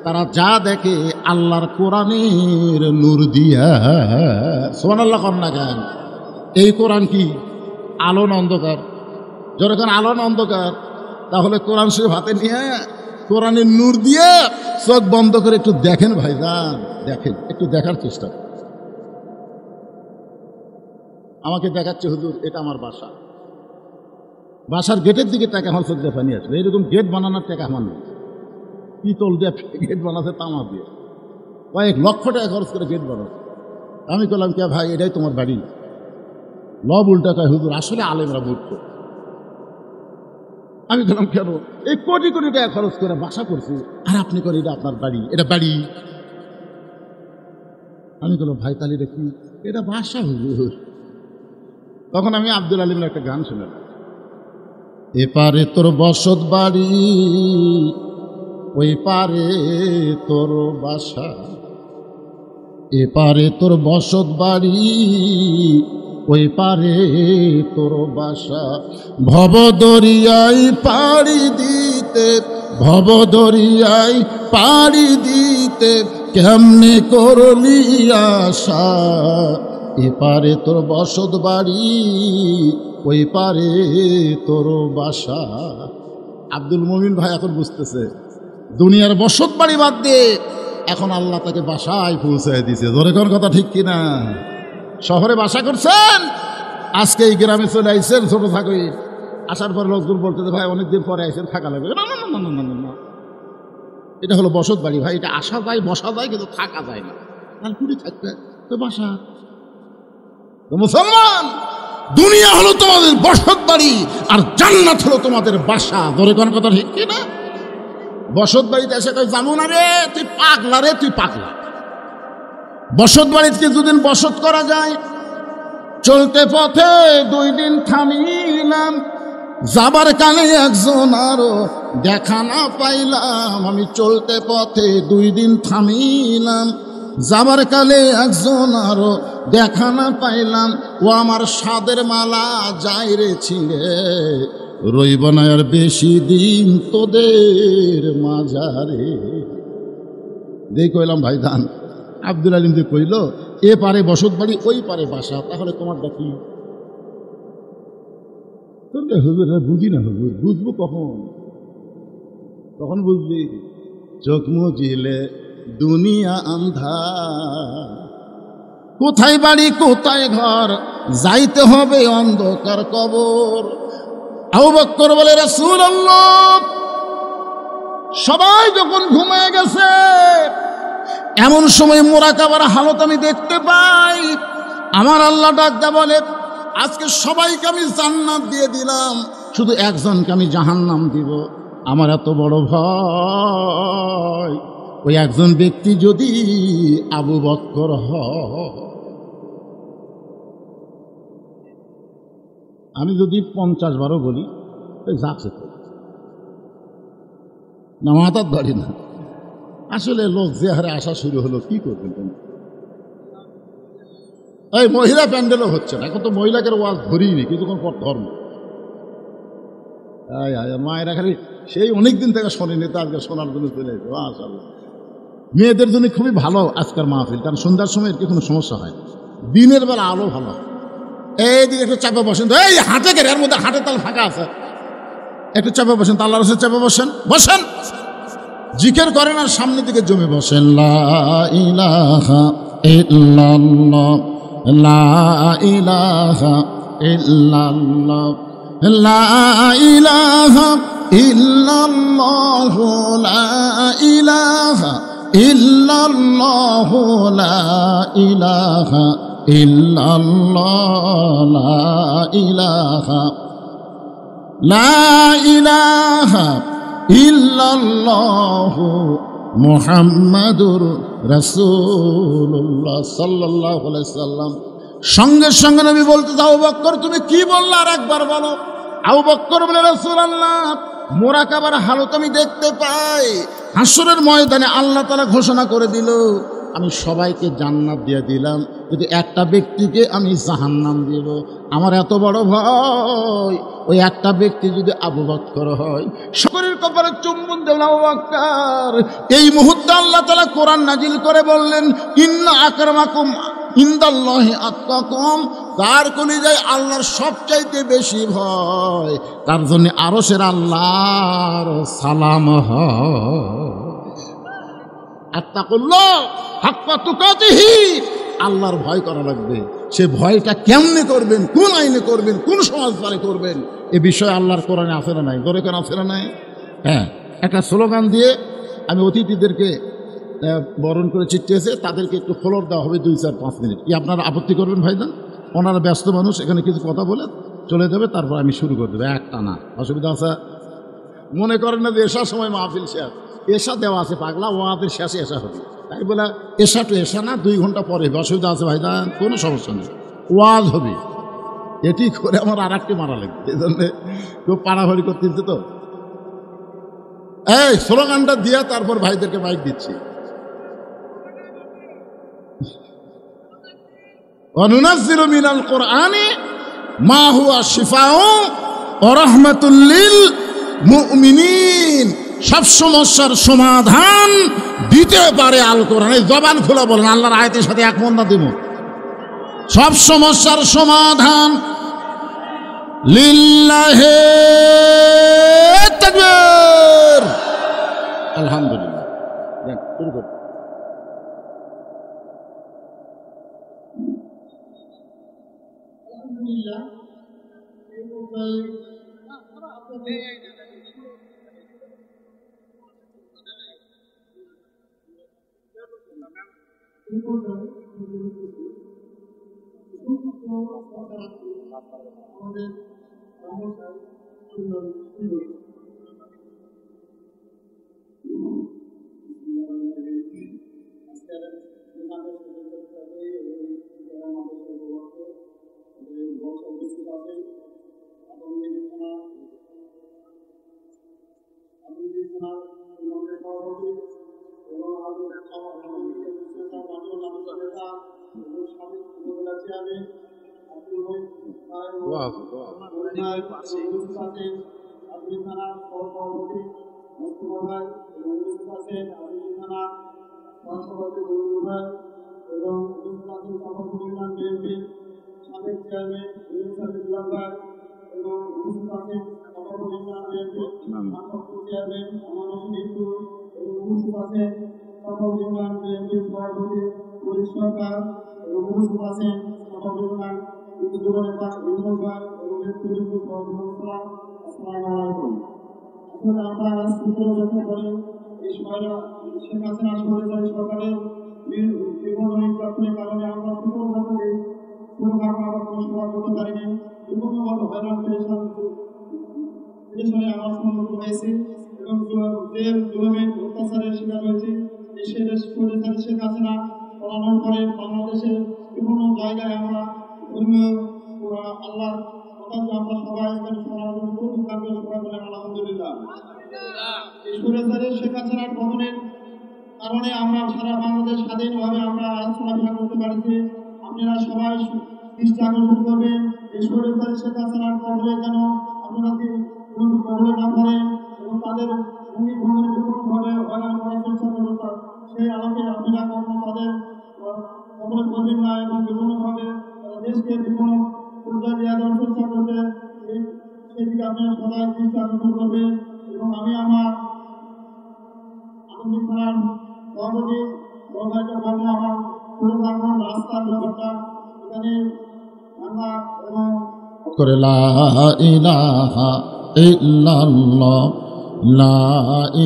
তারা যা দেখে আল্লাহর কোরআনের নূর দিয়া। সুবহানাল্লাহ কর না কেন? এই কোরআন কি আলো না অন্ধকার? যখন আলো না অন্ধকার, তাহলে কোরআন শরীফ হাতে নিয়ে কোরআনের নূর দিয়ে চোখ বন্ধ করে একটু দেখেন ভাইজান, দেখেন, একটু দেখার চেষ্টা করেন। আমাকে দেখাচ্ছে হুজুর এটা আমার বাসা, বাসার গেটের দিকে টাকা আমার চোখ দেখা নিয়ে আসবে। এরকম গেট বানানোর টাকা আমার নেই। পিতল দিয়ে গেট বানাচ্ছে, তামা দিয়ে কয়েক লক্ষ টাকা খরচ করে গেট বানাচ্ছে। আমি বললাম, কে ভাই এটাই তোমার বাড়ি? লব উল্টা কয়, হুজুর আসলে আলেমরা মূর্খ। আমি বললাম, কেন? এই কোটি কোটি টাকা খরচ করে বাসা করছি, আর আপনি করে এটা আপনার বাড়ি? এটা বাড়ি? আমি বললাম, ভাই তাহলে এটা কি? এটা বাসা হুজুর। তখন আমি আব্দুল আলিমের একটা গান শুনলাম, এপারে তোর বসত বাড়ি, ওই পারে তোর বাসা, এপারে তোর বসত বাড়ি, ওই পারে তোর বাসা। ভবদরিয়ায় পাড়ি দিতে, ভবদরিয়ায় পাড়ি দিতে কেমনে করলি আশা। এপারে তোর বসত বাড়ি, ওই পারে তোর বাসা। আব্দুল মুমিন ভাই এখন বুঝতেছে দুনিয়ার বসত বাড়ি বাদ দিয়ে এখন আল্লাহ তাকে বাসায় পৌঁছায় দিছে। ধরে কোন কথা ঠিক কিনা? শহরে বাসা করছেন, আজকে এই গ্রামে চলে আইছেন ছোট থাকুই, আসার পর লোকজন বলতেছে ভাই অনেকদিন পরে আইছেন, থাকা লাগবে। না না না না না না, এটা হলো বসত বাড়ি ভাই, এটা আসা যায় বসা যায় কিন্তু থাকা যায় না। আর কুড়ি থাকবে তো বাসা। তো মুসলমান, দুনিয়া হলো তোমাদের বসত বাড়ি আর জান্নাত হলো তোমাদের বাসা। ধরে কোন কথা ঠিক কিনা? বসত বাড়িতে এসে কই জানো না রে তুই পাগলা, রে তুই পাগলা। বসত বাড়িতে দুদিন বসত করা যায়, চলতে পথে 2 দিন থামিলাম, যাবার কালে একজন আরো দেখা না পাইলাম। আমি চলতে পথে 2 দিন থামিলাম, যাবার কালে একজন আরো দেখা না পাইলাম। ও আমার সাদের মালা যাই রে ছিঁড়ে, রইব না আর বেশি দিন তোদের মাঝারে। দেই কইলাম ভাই ধান। আব্দুল আলিম যে কইল এ পারে বসত বাড়ি, ওই পারে বাসা, তাহলে তোমারটা কি? হুজুর বুঝি না হুজুর, বুঝবো কখন? তখন বুঝবি চোখ মুজিলে দুনিয়া আন্ধার। কোথায় বাড়ি কোথায় ঘর, যাইতে হবে অন্ধকার কবর। আবু বকর বলে, রাসূলুল্লাহ সবাই যখন ঘুমিয়ে গেছে, এমন সময় মুরাকাবার হালত আমি দেখতে পাই। আমার আল্লাহ ডাকতে বলে, আজকে সবাইকে আমি জান্নাত দিয়ে দিলাম, শুধু একজনকে আমি জাহান্নাম দিব। আমার এত বড় ভয়, ওই একজন ব্যক্তি যদি আবু বকর হয়। আমি যদি 50 বারও বলি যাচ্ছে তো না, মাথার ধরি না। আসলে লোক যে হারে আসা শুরু হলো, কি করবেন? এই মহিলা প্যান্ডেলও হচ্ছে না, এখন তো মহিলাকে ওয়াজ ধরিনি কিছুক্ষণ পর ধর্ম। মায়েরা খালি সেই অনেকদিন থেকে শোনেনি, তো আজকে শোনার জন্য চলে এসে। মাশাআল্লাহ, মেয়েদের জন্য খুবই ভালো আজকের মাহফিল, কারণ সন্ধ্যার সময় এর কি কোনো সমস্যা হয় না। দিনের বেলা আলো ভালো, এইদিকে একটু চাপে বসেন তো, এই হাঁটে কে এর মধ্যে হাঁটে তাল ফাঁকা আছে, একটু চাপে বসেন তো, আল্লাহর রাসূল চাপে বসেন, বসেন, জিকির করেন আর সামনের দিকে জমে বসেন। লা ইলাহা ইল্লাল্লাহ, লা ইলাহা ইল্লাল্লাহ, লা ইলাহা ইল্লাল্লাহ, লা ইলাহা ইল্লাল্লাহ, লা ইলাহা ইল্লাল্লাহ, লা ইলাহা, লা ইলাহা ইল্লাল্লাহ মুহাম্মাদুর রাসূলুল্লাহ সাল্লাল্লাহু আলাইহি সাল্লাম। সঙ্গে সঙ্গে নবী বলতে, আবু বকর তুমি কি বললে আর একবার বলো। আবু বকর বলে, রাসূলুল্লাহ মুরাকাবার হালত আমি দেখতে পাই, হাসরের ময়দানে আল্লাহ তাআলা ঘোষণা করে দিল আমি সবাইকে জান্নাত দিয়ে দিলাম, কিন্তু একটা ব্যক্তিকে আমি জাহান্নাম দিব। আমার এত বড় ভয়, ওই একটা ব্যক্তি যদি আবু বকর হয়। সকলের কপালে চুম্বন দেন আবু বকর। এই মুহূর্তে আল্লাহ তাআলা কোরআন নাজিল করে বললেন, ইন্না আকরামাকুম ইনদাল্লাহি আতকাকুম, তার কলিজায় আল্লাহর সবচাইতে বেশি ভয়, তার জন্য আরশের আল্লাহর সালাম হয়। আত্তাকুল্লাহ হাক্কা তুকাতিহি, আল্লাহর ভয় করা লাগবে। সে ভয়টা কেমনে করবেন, কোন আইনে করবেন, কোন সমাজ পারে করবেন, এ বিষয়ে আল্লাহর কোরআনে আছে না নাই? দরে কেন আছে না নাই? হ্যাঁ, একটা স্লোগান দিয়ে আমি অতিথিদেরকে বরণ করে চিঠিয়েছে, তাদেরকে একটু ফ্লোর দেওয়া হবে 2-4-5 মিনিট। কি আপনারা আপত্তি করবেন ভাইজান? ওনারা ব্যস্ত মানুষ, এখানে কিছু কথা বলে চলে যাবে, তারপর আমি শুরু করে দেবো একটা না, অসুবিধা আছে? মনে করেন না যে এসার সময় মাহফিল শেষ, এসা দেওয়া আছে পাগলা, ওয়াদের শেষে এসা হবে, তাই বলে এসা টু এসা না, 2 ঘন্টা পরে হবে, অসুবিধা আছে ভাইজান? কোনো সমস্যা নেই, ওয়াজ হবে। এটি করে আমার আর একটি মারা লাগবে, এই জন্যে খুব পাড়াভাড়ি করতে দিচ্ছে। তো এই স্লোগানটা দিয়ে তারপর ভাইদেরকে মাইক দিচ্ছি। ওয়ানুনাজ্জিলু মিনাল কুরআনি মা হুয়া শিফাউ ওয়া রাহমাতুল লিল মুমিনিন, সব সমস্যার সমাধান দিতে পারে আল কোরআন। এই জবান খোলা বলেন, আল্লাহর আয়াতের সাথে একমত না দিব? সব সমস্যার সমাধান লিল্লাহি তাকবীর। আলহামদুলিল্লাহ, শুরু করুন। কারণে আমরা সারা বাংলাদেশ স্বাধীনভাবে আমরা চলাফেরা করতে পারছি। আপনারা সবাই দৃষ্টি আকর্ষণ করবেন, এই স্বৈরাচারী শেখ হাসিনার কবলে যেন আপনারা কোনো কবলে না পড়েন এবং তাদের ভূমি ভূমির বিপুলভাবে হয়রান করার চেষ্টা করবেন, সেই আলোকে আপনারা কখনো তাদের কবলে করবেন না এবং বিভিন্নভাবে দেশকে বিভিন্ন সেদিকে আপনি সবাই দৃষ্টি আকর্ষণ করবেন এবং আমি আমার আনন্দ খান সভাপতি সবাইকে বলবো আমার পুরো রাস্তার ব্যাপারটা এখানে রান্না এবং করে লা ইলাহা ইল্লাল্লাহ লা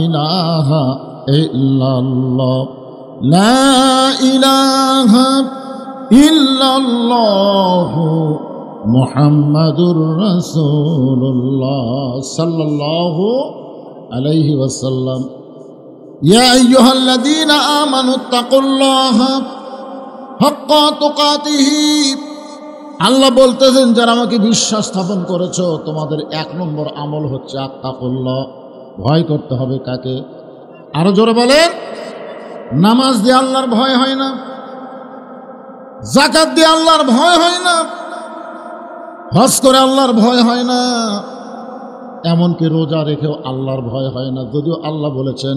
ইলাহা ইল্লাল্লাহ লা ইলাহা ইল্লাল্লাহ মুহাম্মাদুর রাসূলুল্লাহ সাল্লাল্লাহু আলাইহি ওয়াসাল্লাম ইয়া আইয়ুহাল্লাযীনা আমানুত্তাকুল্লাহা হাক্কা তুকাতিহি আল্লাহ বলতেছেন যারা আমাকে বিশ্বাস স্থাপন করেছো তোমাদের ১ নম্বর আমল হচ্ছে আত্তাকুল্লাহ ভয় করতে হবে কাকে আরো জোরে বলেন নামাজ দিয়ে আল্লাহর ভয় হয় না যাকাত দিয়ে আল্লাহর ভয় হয় না হজ করে আল্লাহর ভয় হয় না এমনকি রোজা রেখেও আল্লাহর ভয় হয় না যদিও আল্লাহ বলেছেন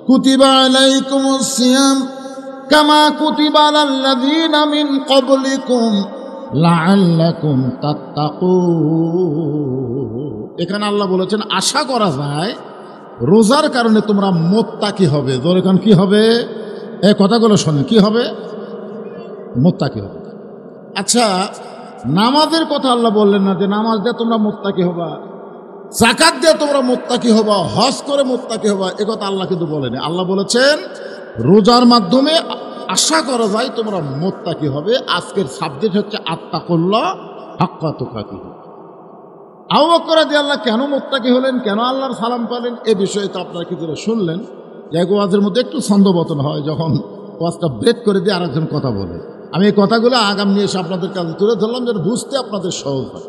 কুতিবা আলাইকুমুস সিয়াম কামা কুতিবা আলাল্লাযীনা মিন ক্বাবলিকুম লাআল্লাকুম তাত্তাকুন এখানে আল্লাহ বলেছেন আশা করা যায় রোজার কারণে তোমরা মুত্তাকি হবে জোরে কোন কি হবে এই কথাগুলো শুনুন কি হবে মুত্তাকি হবে আচ্ছা নামাজের কথা আল্লাহ বললেন না যে নামাজ দিয়ে তোমরা মুত্তাকি হবা যাকাত দিয়ে তোমরা মুত্তাকি হবা হজ করে মুত্তাকি হবা এ কথা আল্লাহ কিন্তু বলেনি আল্লাহ বলেছেন রোজার মাধ্যমে আশা করা যায় তোমরা মুত্তাকি হবে আজকের সাবজেক্ট হচ্ছে আত্তাকুল্লাহ হাক্কা তুকাতিহি আবু বকর রাদিয়াল্লাহু কেন মুত্তাকি হলেন কেন আল্লাহর সালাম পেলেন এই বিষয়ে তো আপনারা কিছুটা শুনলেন যে ওয়াজের মধ্যে একটু ছন্দপতন হয় যখন ওয়াজটা ব্রেক করে দিয়ে আরেকজন কথা বলে আমি এই কথাগুলো আগাম নিয়ে এসে আপনাদের কাছে তুলে ধরলাম যেন বুঝতে আপনাদের সহজ হয়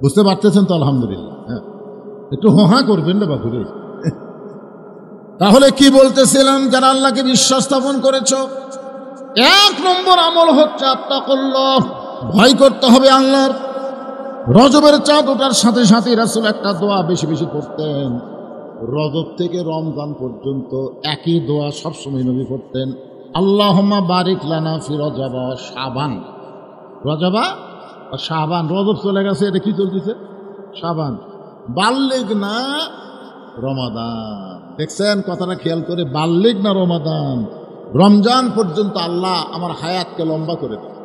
বুঝতে পারতেছেন তো আলহামদুলিল্লাহ হ্যাঁ একটু হোহা করবেন না বাবুরে তাহলে কি বলতেছিলাম যারা আল্লাহকে বিশ্বাস স্থাপন করেছ 1 নম্বর আমল হচ্ছে আত্তাকুল্লাহ ভয় করতে হবে আল্লাহর রজবের চাঁদ ওঠার সাথে সাথে রাসূল একটা দোয়া বেশি বেশি পড়তেন রজব থেকে রমজান পর্যন্ত একই দোয়া সবসময় নবী পড়তেন আল্লাহুম্মা বারিক লানা ফি রজবা শাবান রজবা শাবান রজব চলে গেছে এটা কি চলতেছে শাবান বাল্লিগ না রমাদান দেখছেন কথাটা খেয়াল করে বাল্লিগ না রমাদান রমজান পর্যন্ত আল্লাহ আমার হায়াতকে লম্বা করে দেয়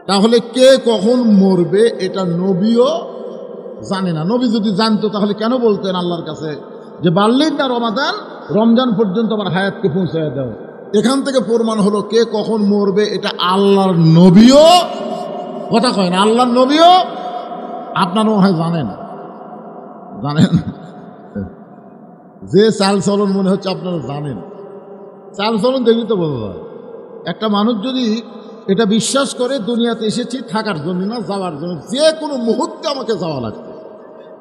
তাহলে কে কখন মরবে এটা নবীও জানে না নবী যদি জানতো তাহলে কেন বলতেন আল্লাহর কাছে যে বাল্লিগ না রমাদান রমজান পর্যন্ত আমার হায়াতকে পৌঁছায় দাও এখান থেকে প্রমাণ হলো কে কখন মরবে এটা আল্লাহর নবীও কথা কয় না আল্লাহর নবীও আপনারও হয় জানেন যে চাল চলন মনে হচ্ছে আপনারা জানেন চাল চলন দেখি তো বোঝা যায় একটা মানুষ যদি এটা বিশ্বাস করে দুনিয়াতে এসেছি থাকার জন্য না যাওয়ার জন্য যে কোনো মুহূর্তে আমাকে যাওয়া লাগবে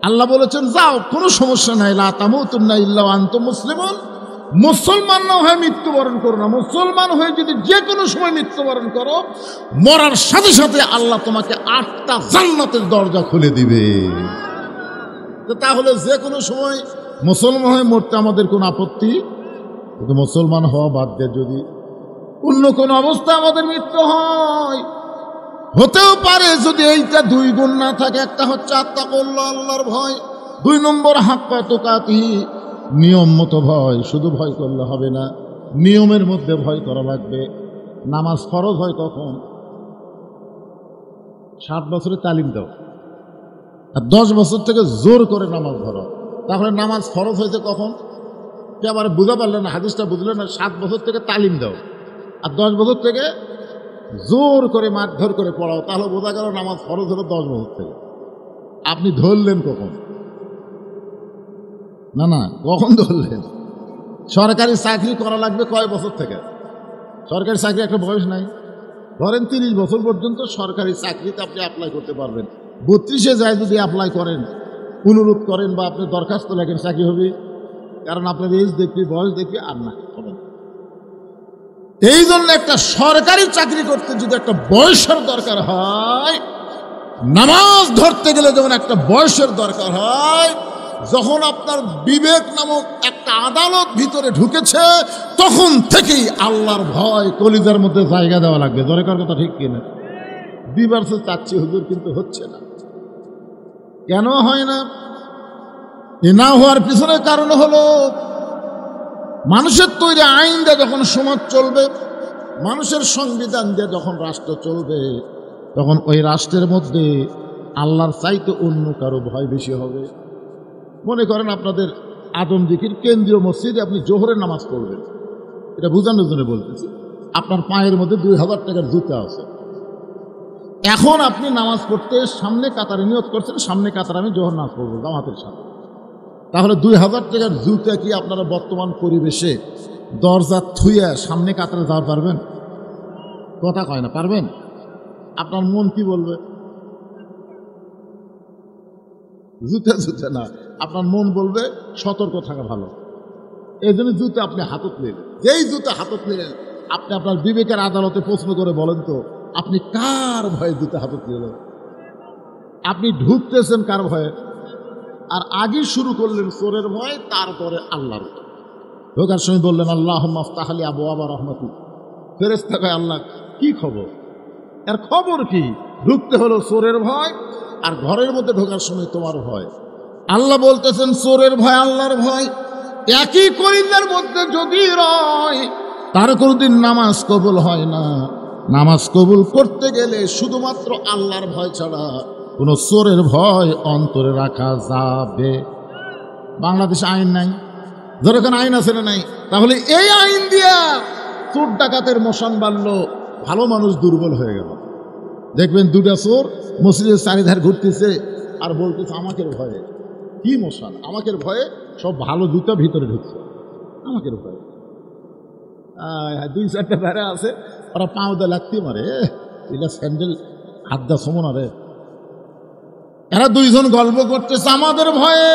আল্লাহ বলেছেন যাও কোনো সমস্যা নাই লা তামুতুন্না ইল্লা ওয়া আনতুম মুসলিমুন মুসলমান না হয়ে মৃত্যুবরণ করো না মুসলমান হয়ে যদি যে কোনো সময় মৃত্যুবরণ করো মরার সাথে সাথে আল্লাহ তোমাকে 8টা জান্নাতের দরজা খুলে দিবে তাহলে যে কোনো সময় মুসলমান হয়ে মরতে আমাদের কোনো আপত্তি কিন্তু মুসলমান হওয়া বাদ দিয়ে যদি অন্য কোনো অবস্থা আমাদের মৃত্যু হয় হতেও পারে যদি এইটা 2 গুণ না থাকে একটা হচ্ছে আত্তাকুল্লাহ আল্লাহর ভয় 2 নম্বর হাক্কা তুকাতিহি নিয়ম মতো ভয় শুধু ভয় করলে হবে না নিয়মের মধ্যে ভয় করা লাগবে নামাজ ফরজ হয় কখন 7 বছরে তালিম দাও আর 10 বছর থেকে জোর করে নামাজ ধরো তাহলে নামাজ ফরজ হয়েছে কখন কে আবার বুঝা পারলেন না হাদিসটা বুঝলেন না 7 বছর থেকে তালিম দাও আর 10 বছর থেকে জোর করে মারধর করে পড়াও তাহলে বোঝা গেল নামাজ ফরজ হলো 10 বছর থেকে আপনি ধরলেন কখন না না কখন ধরলেন সরকারি চাকরি করা লাগবে কয় বছর থেকে সরকারি চাকরি একটা বয়স নাই ধরেন 30 বছর পর্যন্ত সরকারি চাকরিতে আপনি অ্যাপ্লাই করতে পারবেন 32-এ যায় যদি অ্যাপ্লাই করেন অনুরোধ করেন বা আপনি দরখাস্ত লেখেন চাকরি হবে কারণ আপনার এজ দেখবি বয়স দেখবি আর না হবে এই জন্য একটা সরকারি চাকরি করতে যদি একটা বয়সের দরকার হয় নামাজ ধরতে গেলে যেমন একটা বয়সের দরকার হয় যখন আপনার বিবেক নামক একটা আদালত ভিতরে ঢুকেছে তখন থেকেই আল্লাহর ভয় কলিজার মধ্যে জায়গা দেওয়া লাগবে দরকার কথা ঠিক কিনা দিবার তো চাচ্ছি হুজুর, কিন্তু হচ্ছে না। কেন হয় না? এ না হওয়ার পিছনে কারণ হলো মানুষের তৈরি আইন দিয়ে যখন সমাজ চলবে, মানুষের সংবিধান দিয়ে যখন রাষ্ট্র চলবে, তখন ওই রাষ্ট্রের মধ্যে আল্লাহর চাইতে অন্য কারো ভয় বেশি হবে। মনে করেন আপনাদের আদমদিঘির কেন্দ্রীয় মসজিদে আপনি জোহরের নামাজ পড়বেন, এটা বোঝানোর জন্য বলতেছি। আপনার পায়ের মধ্যে 2000 টাকার জুতা আছে। এখন আপনি নামাজ পড়তে সামনে কাতারে নিয়ত করছেন, সামনে কাতারে আমি জোহর নামাজ পড়বো জামাতের সাথে। তাহলে 2000 টাকার জুতা কি আপনারা বর্তমান পরিবেশে দরজা থুইয়া সামনে কাতারে যাওয়া পারবেন? কথা কয় না, পারবেন? আপনার মন কি বলবে? জুতা জুতা না, আপনার মন বলবে সতর্ক থাকা ভালো। এই জন্য জুতা আপনি হাতত নিলেন। যেই জুতা হাতত নিলেন, আপনি আপনার বিবেকের আদালতে প্রশ্ন করে বলেন তো, আপনি কার ভয়ে জুতা হাতত নিলেন? আপনি ঢুকতেছেন কার ভয়ে? আর আগে শুরু করলেন চোরের ভয়, তারপরে আল্লাহর ভয়। ঢোকার সময় বললেন আল্লাহ মাফতাহলি আবু আবা রহমতি। ফেরেশতা কয় আল্লাহ কি খবর? এর খবর কি? ঢুকতে হলো চোরের ভয়, আর ঘরের মধ্যে ঢোকার সময় তোমার ভয়। আল্লাহ বলতেছেন চোরের ভয় আল্লাহর ভয় একই করিলের মধ্যে যদি রয়, তার কোনোদিন নামাজ কবুল হয় না। নামাজ কবুল করতে গেলে শুধুমাত্র আল্লাহর ভয় ছাড়া কোনো চোরের ভয় অন্তরে রাখা যাবে। বাংলাদেশে আইন নাই, যেরকম আইন আছে না নাই? তাহলে এই আইন দিয়া চোর ডাকাতের মশান বাড়লো, ভালো মানুষ দুর্বল হয়ে গেল। দেখবেন দুটা চোর মসজিদের চারিধার ঘুরতেছে আর বলতেছে আমাকে ভয়ে। কি মশান? আমাকে ভয়ে সব ভালো জুতা ভিতরে ঢুকছে, আমাকে ভয়ে। 2-4টা বেড়া আছে, ওরা পাও দা লাগতে মারে, এটা স্যান্ডেল হাত দা সমনা রে। এরা দুইজন গল্প করতেছে আমাদের ভয়ে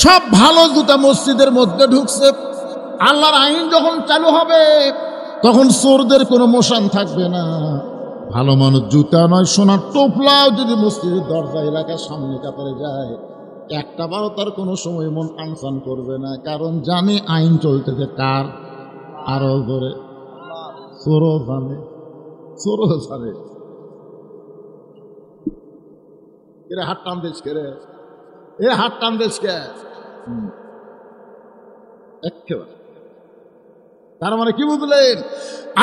সব ভালো জুতা মসজিদের মধ্যে ঢুকছে। আল্লাহর আইন যখন চালু হবে তখন চোরদের কোনো মোশান থাকবে না। ভালো মানুষ জুতা নয়, সোনার টোপলাও যদি মসজিদের দরজা এলাকার সামনে কাতারে যায়, একটা বারও তার কোনো সময় মন আনসান করবে না, কারণ জানে আইন চলতেছে কার। আরো জোরে চোরও জানে, চোরও জানে। এরা হাত টান দেশ কে রে? এ হাত টান দেশ কে? একেবারে। তার মানে কি বুঝলেন?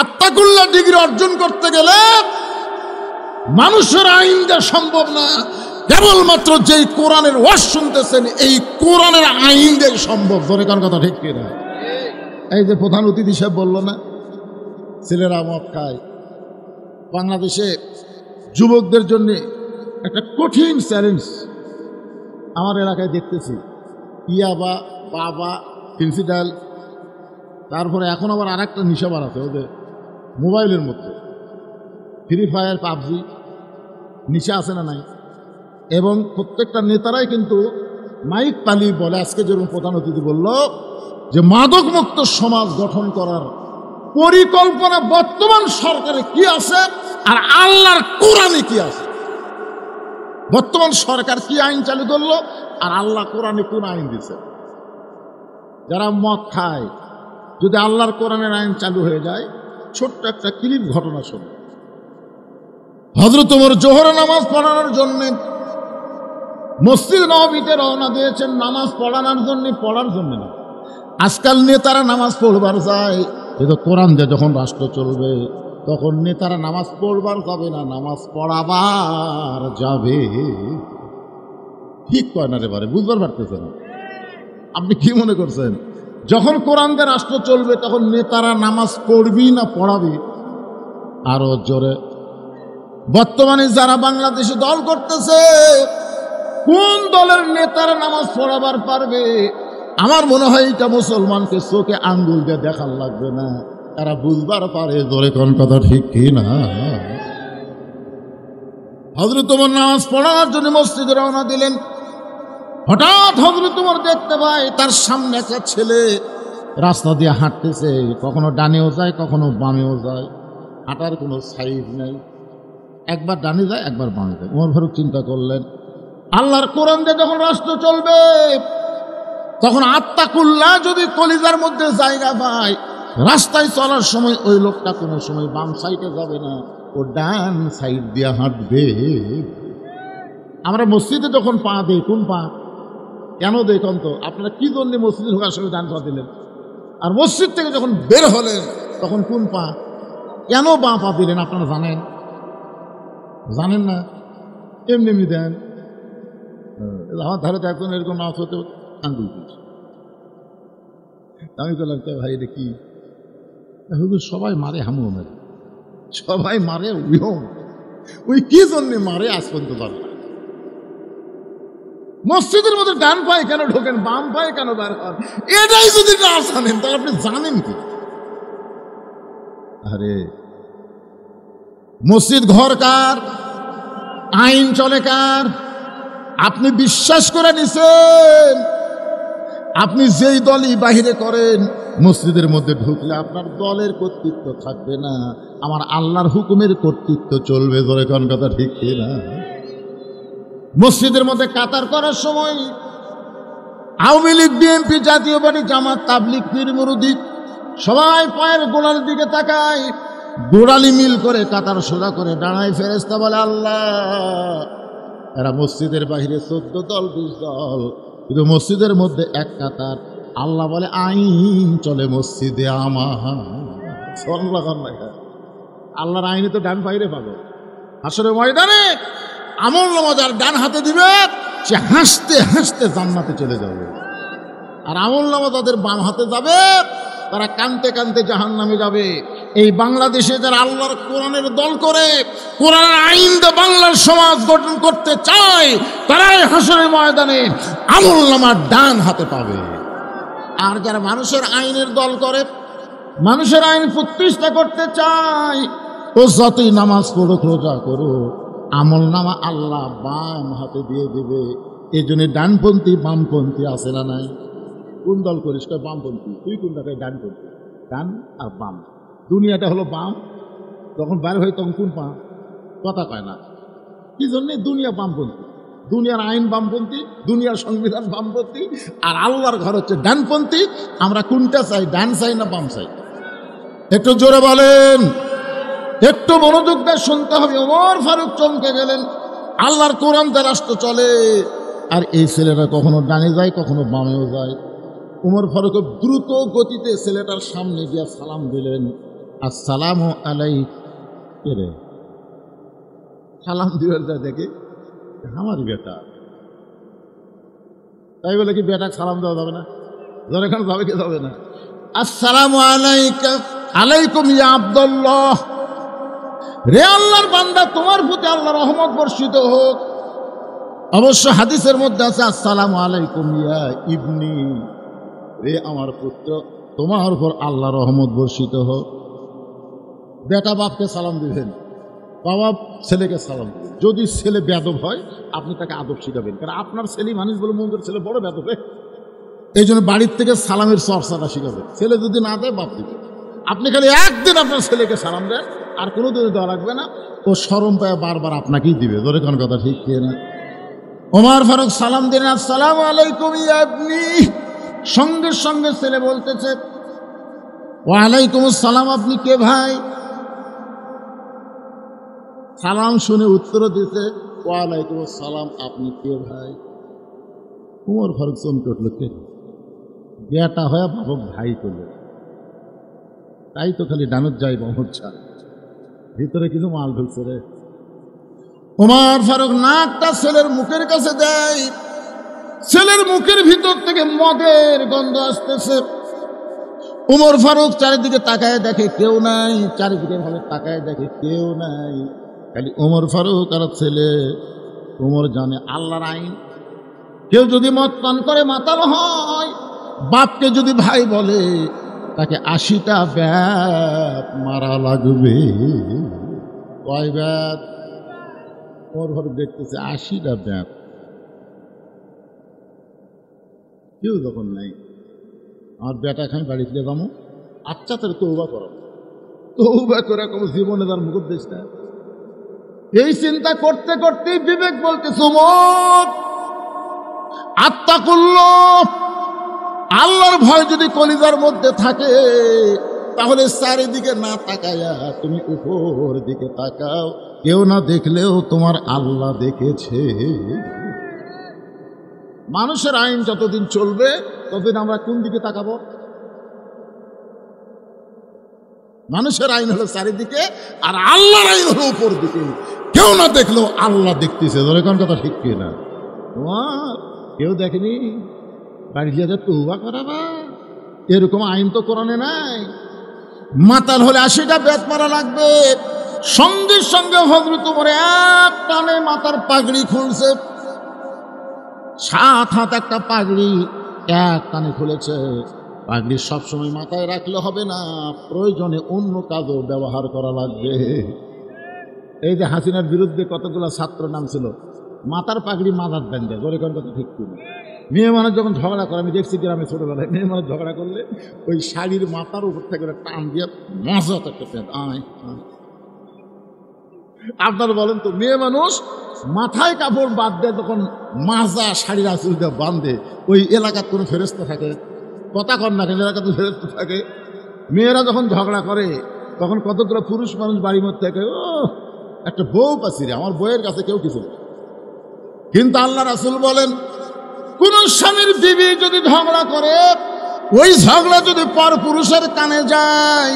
আত্মাকুল্লাহ ডিগ্রি অর্জন করতে গেলে মানুষের আইন দেওয়া সম্ভব না, কেবলমাত্র যেই কোরআনের ওয়াজ শুনতেছেন এই কোরআনের আইন দিয়ে সম্ভব। ধরে কোন কথা ঠিক কিনা? এই যে প্রধান অতিথি সাহেব বলল না, ছেলেরা মদ খায়। বাংলাদেশে যুবকদের জন্য একটা কঠিন চ্যালেঞ্জ আমার এলাকায় দেখতেছি। ইয়াবা, বাবা, ফিনসিডাল, তারপরে এখন আবার আর একটা নিশাবার আছে ওদের মোবাইলের মধ্যে, ফ্রি ফায়ার, পাবজি, নিশা আছে না নাই? এবং প্রত্যেকটা নেতারাই কিন্তু মাইক পালি বলে। আজকে যেরকম প্রধান অতিথি বলল যে মাদক মুক্ত সমাজ গঠন করার পরিকল্পনা বর্তমান সরকারে কি আছে আর আল্লাহর কোরআনে কি আছে। বর্তমান সরকার কি আইন চালু করলো আর আল্লাহ কোরআনে কোন আইন দিছে। যারা মদ খায়, যদি আল্লাহর কোরআনের আইন চালু হয়ে যায়, ছোট্ট একটা ক্লিপ ঘটনা শোনো। হযরত ওমর জোহরের নামাজ পড়ানোর জন্য মসজিদ নববীতে রওনা দিয়েছেন, নামাজ পড়ানোর জন্য, পড়ার জন্য না। আজকাল নেতারা নামাজ পড়বার যায়, কিন্তু কোরআন দিয়ে যখন রাষ্ট্র চলবে তখন নেতারা নামাজ পড়বার যাবে না, নামাজ পড়াবার যাবে। ঠিক কয় না রে বারে, বুঝবার পারতেছেন? আপনি কি মনে করছেন যখন কোরআন দিয়ে রাষ্ট্র চলবে তখন নেতারা নামাজ পড়বি না পড়াবি? আরো জোরে। বর্তমানে যারা বাংলাদেশে দল করতেছে, কোন দলের নেতারা নামাজ পড়াবার পারবে? আমার মনে হয় এটা মুসলমানকে চোখে আঙ্গুল দিয়ে দেখার লাগবে না, তারা বুঝবার পারে। জোরে কোন কথা ঠিক কি না? হযরত ওমর নামাজ পড়ার জন্য মসজিদে রওনা দিলেন। হঠাৎ হযরত ওমর দেখতে পায় তার সামনে একটা ছেলে রাস্তা দিয়ে হাঁটতেছে, কখনো ডানেও যায় কখনো বামেও যায়, হাঁটার কোনো সাইজ নেই, একবার ডানে যায় একবার বামে যায়। ওমর ফারুক চিন্তা করলেন, আল্লাহর কোরআন দিয়ে যখন রাষ্ট্র চলবে তখন আত্তাকুল্লাহ যদি কলিজার মধ্যে জায়গা পায়, রাস্তায় চলার সময় ওই লোকটা কোনো সময় বাম সাইডে যাবে না, ও ডান সাইড দিয়ে হাঁটবে। আমরা মসজিদে যখন পা দেই, কোন পা কেন দেই কোন তো? আপনারা কি জন্য মসজিদে ঢোকার সময় ডান পা দিলেন? আর মসজিদ থেকে যখন বের হলেন তখন কোন পা কেন বাঁ পা দিলেন? আপনারা জানেন? জানেন না? এমনি এমনি দেন। আমার ধারে তো একজন এরকম নাচ হতে আঙ্গুল দিয়েছে। আমি বললাম, ভাই এটা কি? হুজুর সবাই মারে, হামু মারে, সবাই মারে, ওই কি জন্যে মারে আজ পর্যন্ত জানে না। মসজিদের মধ্যে ডান পায়ে কেন ঢোকেন, বাম পায়ে কেন বার হন, এটাই যদি না জানেন তাহলে আপনি জানেন কি? আরে মসজিদ ঘর কার? আইন চলে কার? আপনি বিশ্বাস করে নিছেন আপনি যেই দলই বাহিরে করেন, মসজিদের মধ্যে ঢুকলে আপনার দলের কর্তৃত্ব থাকবে না, আমার আল্লাহর হুকুমের কর্তৃত্ব চলবে। ধরে কোন কথা ঠিক না? মসজিদের মধ্যে কাতার করার সময় আওয়ামী লীগ, বিএনপি, জাতীয় পার্টি, জামাত, তাবলিগ, পীর মুরিদ সবাই পায়ের গোড়ার দিকে তাকায়, গোড়ালি মিল করে কাতার সোজা করে দাঁড়ায়। ফেরেশতা বলে, আল্লাহ, এরা মসজিদের বাহিরে 14 দল 20 দল, কিন্তু মসজিদের মধ্যে এক কাতার। আল্লাহ বলে, আইন চলে মসজিদে আমার। আল্লাহর আইনে তো ডান বাইরে পাবো। হাসরের ময়দানে আমল নামা যার ডান হাতে দিবে সে হাসতে হাসতে জান্নাতে চলে যাবে, আর আমল নামা যাদের বাম হাতে যাবে তারা কানতে কানতে জাহান্নামে যাবে। এই বাংলাদেশে যারা আল্লাহর কোরআনের দল করে, কোরআনের আইন দিয়ে বাংলার সমাজ গঠন করতে চায়, তারাই হাসরের ময়দানে আমল নামা ডান হাতে পাবে। আর যারা মানুষের আইনের দল করে, মানুষের আইন প্রতিষ্ঠা করতে চায়, ও যতই নামাজ পড়ো, রোজা করো, আমল নামা আল্লাহ বাম হাতে দিয়ে দিবে। এই জন্য ডানপন্থী বামপন্থী আছে না নাই? কোন দল করিস? বামপন্থী। তুই কোন টাকায়? ডানপন্থী। ডান আর বাম, দুনিয়াটা হলো বাম। যখন বাইরে হয় তখন কোন পা? কথা কয় না। কি জন্যে? দুনিয়া বামপন্থী, দুনিয়ার আইন বামপন্থী, দুনিয়ার সংবিধান বামপন্থী, আর আল্লাহর ঘর হচ্ছে ডানপন্থী। আমরা কোনটা চাই? ডান চাই না বাম চাই? একটু জোরে বলেন, একটু মনোযোগ দিয়ে শুনতে হবে। ওমর ফারুক চমকে গেলেন। আল্লাহর কোরআন দ্বারা রাষ্ট্র চলে, আর এই ছেলেটা কখনো ডানে যায়, কখনো বামেও যায়। ওমর ফারুক দ্রুত গতিতে ছেলেটার সামনে গিয়ে সালাম দিলেন, আসসালামু আলাইকুম। সালাম দিবার যা দেখে আমার বেটা, তাই বলে কি বেটা সালাম দেওয়া যাবে না? ধরে এখানে যাবে কি যাবে না? আসসালামু আলাইকুম, আলাইকুম ইয়া আব্দুল্লাহ। রে আল্লাহর বান্দা, তোমার প্রতি আল্লাহর রহমত বর্ষিত হোক। অবশ্য হাদিসের মধ্যে আছে, আসসালামু আলাইকুম ইয়া ইবনি। রে আমার পুত্র, তোমার উপর আল্লাহর রহমত বর্ষিত হোক। বেটা বাপকে সালাম দিবেন, বাবা ছেলেকে সালাম দিবেন। যদি ছেলে বেয়াদব হয়, আপনি তাকে আদব শিখাবেন, কারণ আপনার ছেলে মানুষ বলে মন্দির ছেলে বড় বেয়াদব। এই জন্য বাড়ির থেকে সালামের চর্চাটা শিখাবেন। ছেলে যদি না দেয়, বাপ দিবে। আপনি খালি একদিন আপনার ছেলেকে সালাম দেন, আর কোনো দিন দেওয়া লাগবে না। ও শরম পায় বারবার আপনাকেই দিবে। ধরে কোন কথা ঠিক কে না? ওমর ফারুক সালাম দিলেন, আসসালামু আলাইকুম ইয়া ইবনি। সঙ্গে সঙ্গে ছেলে বলতেছে, ওয়ালাইকুম আসসালাম, আপনি কে ভাই? সালাম শুনে উত্তর দিতে, ওয়ালাইকুম আসসালাম, আপনি কে ভাই? ওমর ফারুক চমকে উঠল, কে? বেটা হয়ে বাবক ভাই করলো, তাই তো খালি ডানত যাই বমচ্ছা, ভিতরে কিছু মাল ঢুকছে রে। ওমর ফারুক নাকটা ছেলের মুখের কাছে দেয়, ছেলের মুখের ভিতর থেকে মদের গন্ধ আসতেছে। ওমর ফারুক চারিদিকে তাকায় দেখে কেউ নাই, চারিদিকে ভাবে তাকায় দেখে কেউ নাই, খালি ওমর ফারুক আর ছেলে। ওমর জানে আল্লাহর আইন, কেউ যদি মদ পান করে মাতাল হয়, বাপকে যদি ভাই বলে, তাকে 80টা ব্যাত মারা লাগবে। কয় ব্যাত? ওমর ফারুক দেখতেছে 80টা ব্যাত। কেউ যখন নাই, আমার বেটা খাই বাড়ি ফিরে যাবো, আচ্ছা তোর তৌবা করো, তৌবা করে কোনো জীবনে তার মুখ দিস না। এই চিন্তা করতে করতেই বিবেক বলতেছে, ওমর আত্তাকুল্লাহ, আল্লাহর ভয় যদি কলিজার মধ্যে থাকে, তাহলে চারিদিকে না তাকায়া তুমি উপর দিকে তাকাও, কেউ না দেখলেও তোমার আল্লাহ দেখেছে। মানুষের আইন যতদিন চলবে ততদিন আমরা কোন দিকে তাকাবো? মানুষের আইন হলো চারিদিকে, আর আল্লাহর আইন হলো উপর দিকে। কেউ না দেখলেও আল্লাহ দেখতেছে। ধরে কোন কথা ঠিক কিনা? তোমার কেউ দেখেনি, বাড়ি গিয়ে তওবা করাবা, এরকম আইন তো কোরআনে নাই। মাতাল হলে 80টা বেত মারা লাগবে। সঙ্গে সঙ্গে হযরত ওমর এক টানে মাথার পাগড়ি খুলছে। 7 হাত একটা পাগড়ি এক টানে খুলেছে। পাগড়ি সবসময় মাথায় রাখলে হবে না, প্রয়োজনে অন্য কাজও ব্যবহার করা লাগবে। এই যে হাসিনার বিরুদ্ধে কতগুলো ছাত্র নাম ছিল, মাথার পাগড়ি মাথার ব্যান্ডে, জোরে কোন কথা ঠিক কিনা? মেয়ে মানুষ যখন ঝগড়া করে, আমি দেখছি গ্রামে ছোটবেলায়, মেয়ে মানুষ ঝগড়া করলে ওই শাড়ির মাথার উপর থেকে টান দিয়ে মজা একটা পেঁদ আয়। আপনারা বলেন তো, মেয়ে মানুষ মাথায় কাপড় বাদ দেয় তখন মাজা শাড়ির আঁচল দিয়ে বাঁধে, ওই এলাকার কোনো ফেরেশতা থাকে? কথা কর না কেন, এলাকাতে ফেরেশতা থাকে। মেয়েরা যখন ঝগড়া করে তখন কতগুলো পুরুষ মানুষ বাড়ির মধ্যে থাকে, ও একটা বউ পাচ্ছি রে, আমার বউয়ের কাছে কেউ কিছু না। কিন্তু আল্লাহ রাসূল বলেন, কোন স্বামীর বিবি যদি ঝগড়া করে, ওই ঝগড়া যদি পর পুরুষের কানে যায়,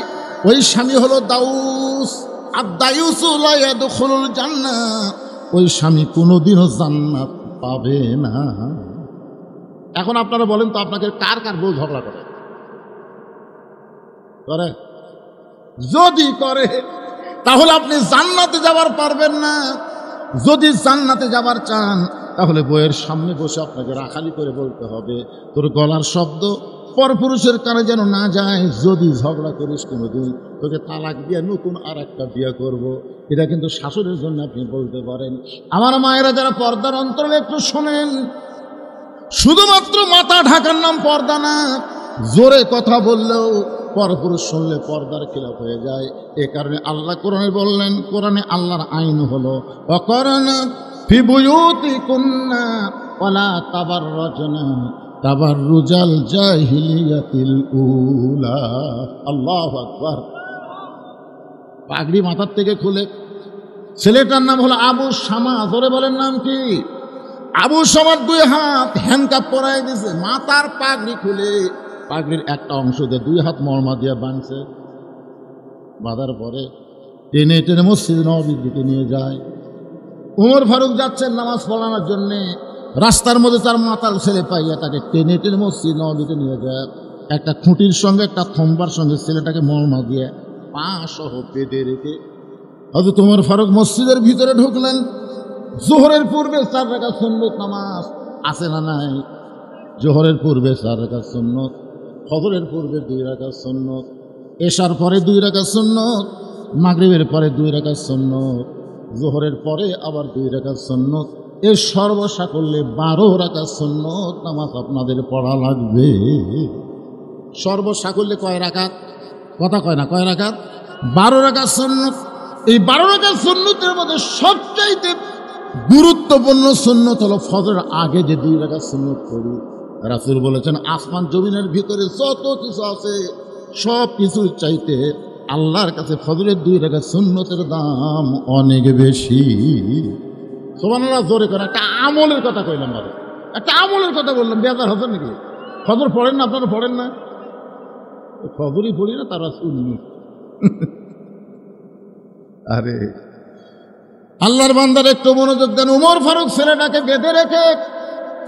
ওই স্বামী হলো দাউস। আর দায়ুসু লা ইয়াদখুলুল জান্নাহ, ওই স্বামী কোনোদিনও জান্নাত পাবে না। এখন আপনারা বলেন তো, আপনাকে কার কার বউ ঝগড়া করে? করে? যদি করে তাহলে আপনি জান্নাতে যাবার পারবেন না। যদি জান্নাতে যাবার চান তাহলে বইয়ের সামনে বসে আপনাকে রাখালি করে বলতে হবে, তোর গলার শব্দ পরপুরুষের কানে যেন না যায়। যদি ঝগড়া করিস কোনোদিন, তোকে তালাক দিয়ে নতুন আর একটা বিয়ে করব। এটা কিন্তু শাশুড়ির জন্য আপনি বলতে পারেন। আমার মায়েরা যারা পর্দার অন্তরে একটু শোনেন, শুধুমাত্র মাথা ঢাকার নাম পর্দা না, জোরে কথা বললেও পরপুরুষ শুনলে পর্দার খিলাফ হয়ে যায়। এ কারণে আল্লাহ কোরআনে বললেন, কোরআনে আল্লাহর আইন হলো ওয়াকারনা ফি বুয়ুতিকুন্না ওয়ালা তাবাররাজনা তাবাররুজাল জাহিলিয়াতিল উলা। আল্লাহু আকবার। পাগড়ি মাথার থেকে খুলে, ছেলেটার নাম হলো আবু শামা। জোরে বলেন নাম কি? আবু শামার 2 হাত হ্যান্ডকাপ পরাই দিয়েছে, মাথার পাগড়ি খুলে পাগড়ির একটা অংশ দিয়ে 2 হাত মরমা দিয়ে বাঁধছে। বাঁধার পরে টেনে টেনে মসজিদ নববীর দিকে নিয়ে যায়। ওমর ফারুক যাচ্ছেন নামাজ পড়ানোর জন্যে, রাস্তার মধ্যে তার মাতাল ছেলে পাইয়া তাকে টেনে টেনে মসজিদ নববীতে নিয়ে যায়। একটা খুঁটির সঙ্গে একটা থম্বার সঙ্গে ছেলেটাকে মরমা দিয়ে পা সহ পেটে রেখে হযরত ওমর ফারুক মসজিদের ভিতরে ঢুকলেন। জোহরের পূর্বে 4 রাকাত সুন্নত নামাজ আছে না নাই? জোহরের পূর্বে 4 রাকাত সুন্নত, ফজরের পূর্বে 2 রাকাত সুন্নত, এশার পরে 2 রাকাত সুন্নত, মাগরিবের পরে 2 রাকাত সুন্নত, জোহরের পরে আবার 2 রাকাত সুন্নত। এর সর্বসাকল্যে 12 রাকাত সুন্নত নামাজ আপনাদের পড়া লাগবে। সর্বসাকল্যে কয় রাকাত? কথা কয় না, কয় রাকাত? 12 রাকাত সুন্নত। এই 12 রাকাত সুন্নতের মধ্যে সবচাইতে গুরুত্বপূর্ণ সুন্নত হলো ফজরের আগে যে 2 রাকাত সুন্নত করি। রাসূল বলেছেন, আসমান জমিনের ভিতরে যত কিছু আছে সব কিছুর চাইতে আল্লাহর কাছে ফজরের 2 রাকাত সুন্নতের দাম অনেক বেশি। সুবহানাল্লাহ, জোরে করে একটা আমলের কথা কইলাম, আর একটা আমলের কথা বললাম। বেজার হতো নাকি? ফজর পড়েন না? আপনারা পড়েন না? ফজরই পড়ি না, তারা শুননি। আরে আল্লাহর বান্দার একটু মনোযোগ দেন। ওমর ফারুক ছেলেটাকে বেঁধে রেখে,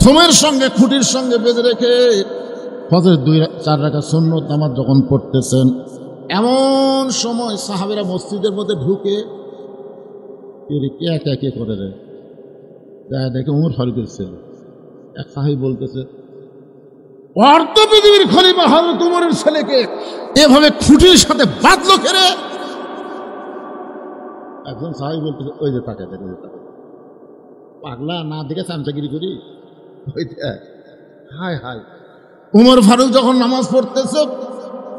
থমের সঙ্গে খুঁটির সঙ্গে বেঁধে রেখে ফজরের 4 রাকাত সুন্নত নামাজ যখন পড়তেছেন, এমন সময় সাহাবীরা মসজিদের মধ্যে ঢুকে কে করে রে দেখে ওমর ফারুকের ছেলে। এক সাহাবী বলতেছে, অর্ধ পৃথিবীর খলিফা হযরত ওমরের ছেলেকে এভাবে খুঁটির সাথে বাঁধলো কেরে? একজন সাহাবী বলতেছে, ওই যে তাকে দেখে, পাগলা না দেখে চামচাগিরি করি, ওই দেখ। হায় হায়, ওমর ফারুক যখন নামাজ পড়তেছে,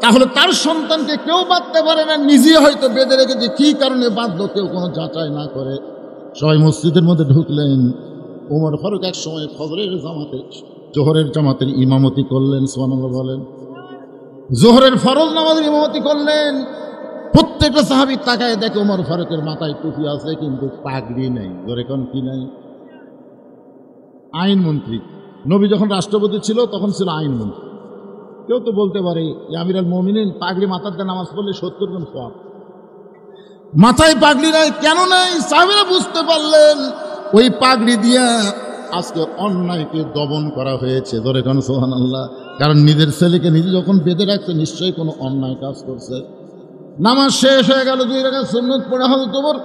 তাহলে তার সন্তানকে কেউ বাঁধতে পারে না, নিজে হয়তো বেঁধে রেখেছে। কি কারণে বাঁধলো কেউ কোনো যাচাই না করে সবাই মসজিদের মধ্যে ঢুকলেন। ওমর ফারুক এক সময় ফজরের জামাতে, জোহরের জামাতের ইমামতি করলেন। সুবহানাল্লাহ বলেন। জোহরের ফরজ নামাজের ইমামতি করলেন। প্রত্যেকটা সাহাবী তাকায় দেখে ওমর ফারুকের মাথায় টুপি আছে কিন্তু পাগড়ি নাই। ধরে কোন কি নাই? আইনমন্ত্রী। নবী যখন রাষ্ট্রপতি ছিল তখন ছিল আইনমন্ত্রী। কেউ তো বলতে পারে আমিরুল মুমিনিন পাগড়ি মাথার দিয়ে নামাজ পড়লে 70 গুণ সওয়াব। মাথায় পাগড়ি নাই, কেন নাই? সাহাবীরা বুঝতে পারলেন ওই পাগড়ি দিয়া আজকে অন্যায়কে দমন করা হয়েছে। ধরে কোন সুবহানাল্লাহ। কারণ নিজের ছেলেকে নিজে যখন বেঁধে রাখছে নিশ্চয়ই কোনো অন্যায় কাজ করছে। নামাজ শেষ হয়ে গেল, 2 রাকাত সুন্নত পড়া হলো। তোমর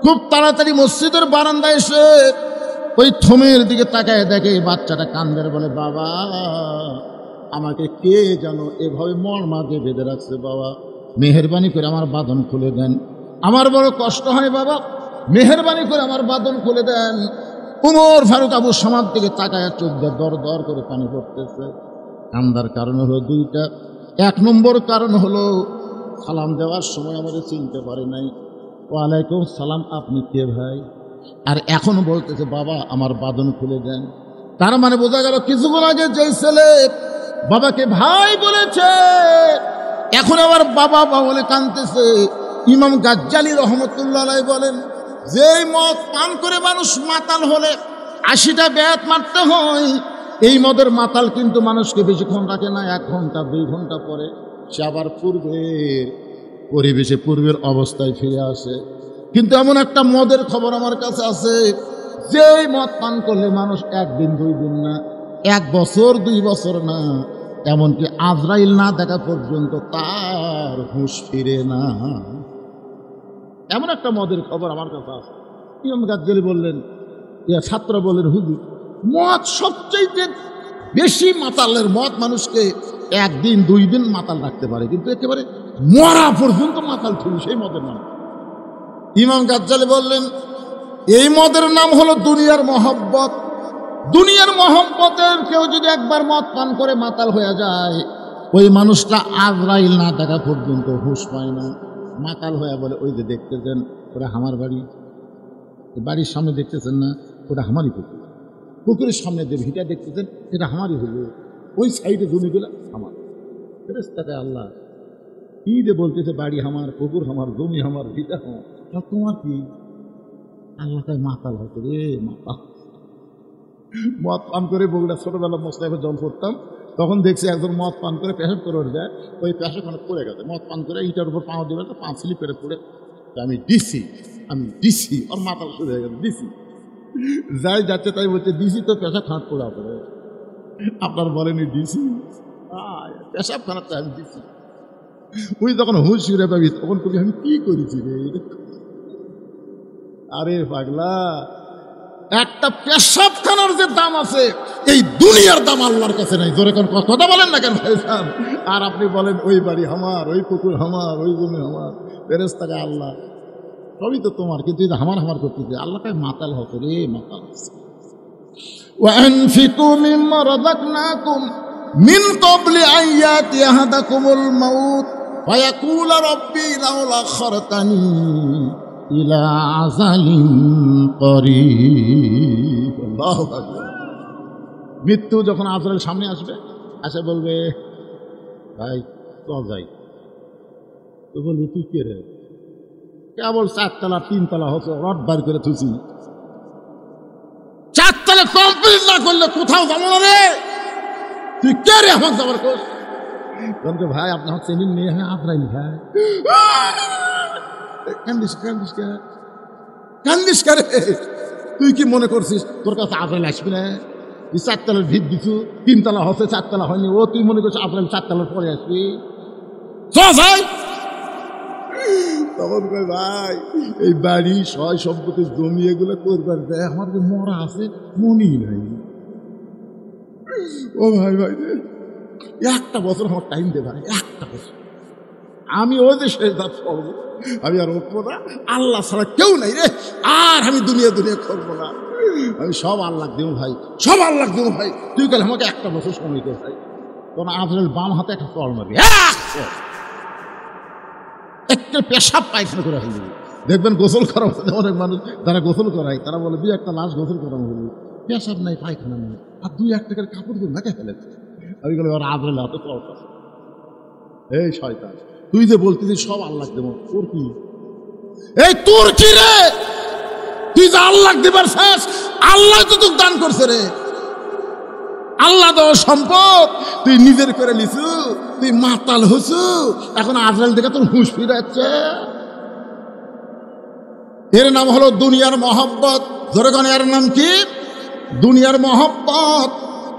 খুব তাড়াতাড়ি মসজিদের বারান্দায় এসে ওই থমের দিকে তাকায় দেখে বাচ্চাটা কান্দের, বলে বাবা আমাকে কে যেন এভাবে মর্মাকে বেঁধে রাখছে, বাবা মেহেরবানি করে আমার বাঁধন খুলে দেন, আমার বড় কষ্ট হয় বাবা, মেহেরবানি করে আমার বাঁধন খুলে দেন। উমর ফারুক আবু সামাদ দিকে তাকায় চোখ দিয়ে দর দর করে পানি পড়তেছে। কান্দার কারণ হলো 2টা। 1 নম্বর কারণ হলো সালাম দেওয়ার সময় আমাদের চিনতে পারে নাই। ওয়ালাইকুম সালাম, আপনি কে ভাই? আর এখনো বলতেছে বাবা আমার বাঁধন খুলে দেন। তার মানে বোঝা গেল কিছুক্ষণ আগে যেই ছেলে বাবাকে ভাই বলেছে এখন আবার বাবা বাবা বলে কাঁদতেছে। ইমাম গাজ্জালি রহমতুল্লাহ আলাইহি বলেন, যেই মদ পান করে মানুষ মাতাল হলে 80টা বেয়াত মারতে হয়, এই মদের মাতাল কিন্তু মানুষকে বেশিক্ষণ রাখে না, 1 ঘন্টা 2 ঘন্টা পরে সে আবার পূর্বের পরিবেশে পূর্বের অবস্থায় ফিরে আসে। কিন্তু এমন একটা মদের খবর আমার কাছে আছে, যেই মদ পান করলে মানুষ 1 দিন 2 দিন না, 1 বছর 2 বছর না, এমনকি আজরাইল না দেখা পর্যন্ত তার হুঁশ ফিরে না। এমন একটা মদের খবর আমার কাছে আছে। ইমাম গাজ্জালি বললেন, ছাত্র বললেন হুজুর মদ সবচেয়ে বেশি মাতালের মদ মানুষকে 1 দিন 2 দিন মাতাল রাখতে পারে, কিন্তু একেবারে মরা পর্যন্ত মাতাল ঠুলি সেই মদের নাম। ইমাম গাজ্জালি বললেন এই মদের নাম হলো দুনিয়ার মহব্বত। দুনিয়ার মহব্বতের কেউ যদি একবার মদ পান করে মাতাল হয়ে যায়, ওই মানুষটা আজরাইল না দেখা পর্যন্ত হুঁশ পায় না, মাতাল হয়ে বলে ওই যে দেখতেছেন ওরা আমার বাড়ি, বাড়ির সামনে দেখতেছেন না ওটা আমারই পুকুর, পুকুরের সামনে যে ভিটা দেখতেছেন এটা আমারই হলো, ওই সাইডে জমিগুলো আমার। ফেরেশতাকে আল্লাহ কি যে বলতেছে বাড়ি আমার, পুকুর আমার, জমি আমার, ভিটা আমার, তোমার কি? আল্লাহ তাই মাতাল হয়তো রে মাতাল। মদ পান করে বগুড়া ছোটবেলা মোস্তাফে জল করতাম, তখন দেখছি একজন মদ পান করে পেশাব করে উঠে যায়, ওই পেশাব খানে পড়ে গেছে, মদ পান করে ইটার উপর পাওয়া দেবে, 5 স্লিপ করে পড়ে আমি ডিসি ওর মাতাল শুরু হয়ে গেছে, ডিসি যাই যাচ্ছে তাই বলছে ডিসি তো পেশাব খানাত পড়া পড়ে। আপনার বলেনি ডিসি পেশাব খানাতে আমি ডিসি। ওই যখন হুঁশ ফিরে পাবি তখন কবি আমি কি করেছি রে। আরে পাগলা, একটা পেশাবখানার যে দাম আছে এই দুনিয়ার দাম আল্লাহর কাছে নাই। জোরে কোন কথা বলেন না কেন ভাই সাহেব? আর আপনি বলেন ওই বাড়ি আমার, ওই পুকুর আমার, ওই জমি আমার। ফেরেশতাকে আল্লাহ সবই তো তোমার, কিন্তু এটা আমার করতেছে। আল্লাহকে মাতাল হতো রে মাতাল। وأنفقوا مما رزقناكم من قبل أن يأتي أحدكم الموت فيقول ربي لولا أخرتني ইলা আযালিন করিব। আল্লাহু আকবার। মৃত্যু যখন আজরাইল সামনে আসবে, এসে বলবে ভাই চল যাই, তো বলবি তুই কে রে? কেবল 4 তলা 3 তলা হচ্ছে রড বার করে থুছি, 4 তলা কমপ্লিট না করলে কোথাও যাবো না রে, তুই কে রে আমার যাবার কোস? বলতে ভাই আপনি হচ্ছে নিয়ে হ্যাঁ আজরাইল ভাই। কান্দিস কারে? তুই কি মনে করছিস তোর কাছে আজরাইল আসবি না? 4 তলার ভিত দিছু, 3 তলা হচ্ছে 4 তলা হয়নি, ও তুই মনে করছিস আজরাইল 4 তলার পরে আসবি? ভাই তখন কই ভাই এই বাড়ি সয় সম্পত্তি জমি এগুলো করবার দেয়, আমার যে মরা আছে মনেই নাই। ও ভাই ভাই 1টা বছর আমার টাইম দে ভাই, 1টা বছর আমি ওই যে শেষ দাঁত পড়বো, আমি আর উঠবো না, আল্লাহ ছাড়া কেউ নাই রে, আর আমি দুনিয়া করবো না, আমি সব আল্লাহ দেব ভাই, সব আল্লাহ দেব ভাই। তুই কাল আমাকে 1টা বছর সময় দে ভাই। তখন আজরাইল বাম হাতে একটা চড় মারবি, একটা পেশাব পায়খানা করে ফেলবি। দেখবেন গোসল করা অনেক মানুষ যারা গোসল করায় তারা বলে 2-1টা লাশ গোসল করা হলো, পেশাব নাই পায়খানা নেই, আর 2-1 টাকার কাপড় দিয়ে নাকে ফেলেছে। আমি বলি ওর আজরাইল হাতে চড় এই শয়তান, তুই যে বলতিস সব আল্লাহ দেব, তোর কি এই তোর কি রে? তুই যে আল্লাহ দিবার শেষ, আল্লাহ তো তোকে দান করছে রে। আল্লাহ দেওয়া সম্পদ তুই নিজের করে লিছু, তুই মাতাল হসু, এখন আজরাইল থেকে তোর হুঁশ ফিরাচ্ছে। এর নাম হলো দুনিয়ার মহব্বত। ধরে কোন এর নাম কি? দুনিয়ার মহব্বত।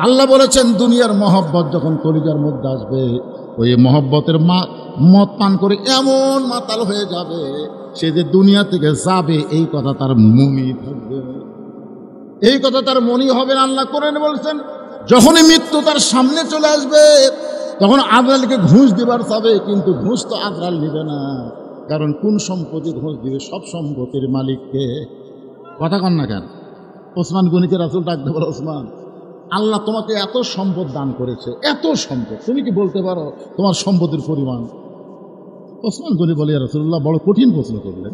আল্লাহ বলেছেন দুনিয়ার মহব্বত যখন কলিজার মধ্যে আসবে, ওই মহব্বতের মদ পান করে এমন মাতাল হয়ে যাবে, সে যে দুনিয়া থেকে যাবে এই কথা তার মনে থাকবে, এই কথা তার মনে হবে না। আল্লাহ কোরআনে বলেছেন যখনই মৃত্যু তার সামনে চলে আসবে তখন আজরাইলকে ঘুষ দিবার চাবে, কিন্তু ঘুষ তো আজরাইল নিবে না, কারণ কোন সম্পত্তি ঘুষ দিবে? সব সম্পত্তির মালিককে। কথা কন না কেন? ওসমান গনিকে রাসূল ডাকতে বলে, ওসমান, আল্লাহ তোমাকে এত সম্পদ দান করেছে, এত সম্পদ, তুমি কি বলতে পারো তোমার সম্পদের পরিমাণ? ওসমান গনি বলে, ইয়া রাসূলুল্লাহ, বড় কঠিন প্রশ্ন করলেন।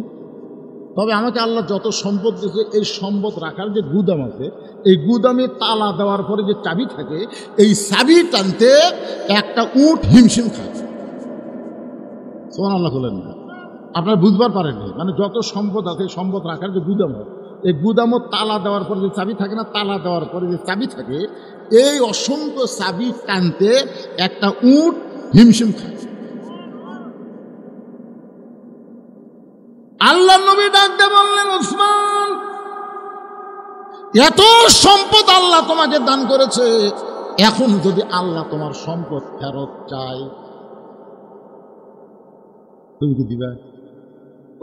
তবে আমাকে আল্লাহ যত সম্পদ দিয়েছে, এই সম্পদ রাখার যে গুদাম আছে, এই গুদামে তালা দেওয়ার পরে যে চাবি থাকে, এই চাবি টানতে একটা উট হিমশিম খায়। সুবহানাল্লাহ বলেন না? আপনারা বুঝবার পারেননি, মানে যত সম্পদ আছে সম্পদ রাখার যে গুদাম, এই গুদামও তালা দেওয়ার পরে যে চাবি থাকে না, তালা দেওয়ার পরে যে চাবি থাকে, এই অসংখ্য চাবি টানতে একটা উট হিমশিম খায়। আল্লাহ নবী ডাকতে বললেন, ওসমান, এত সম্পদ আল্লাহ তোমাকে দান করেছে, এখন যদি আল্লাহ তোমার সম্পদ ফেরত চায় তুমি কি দিবা?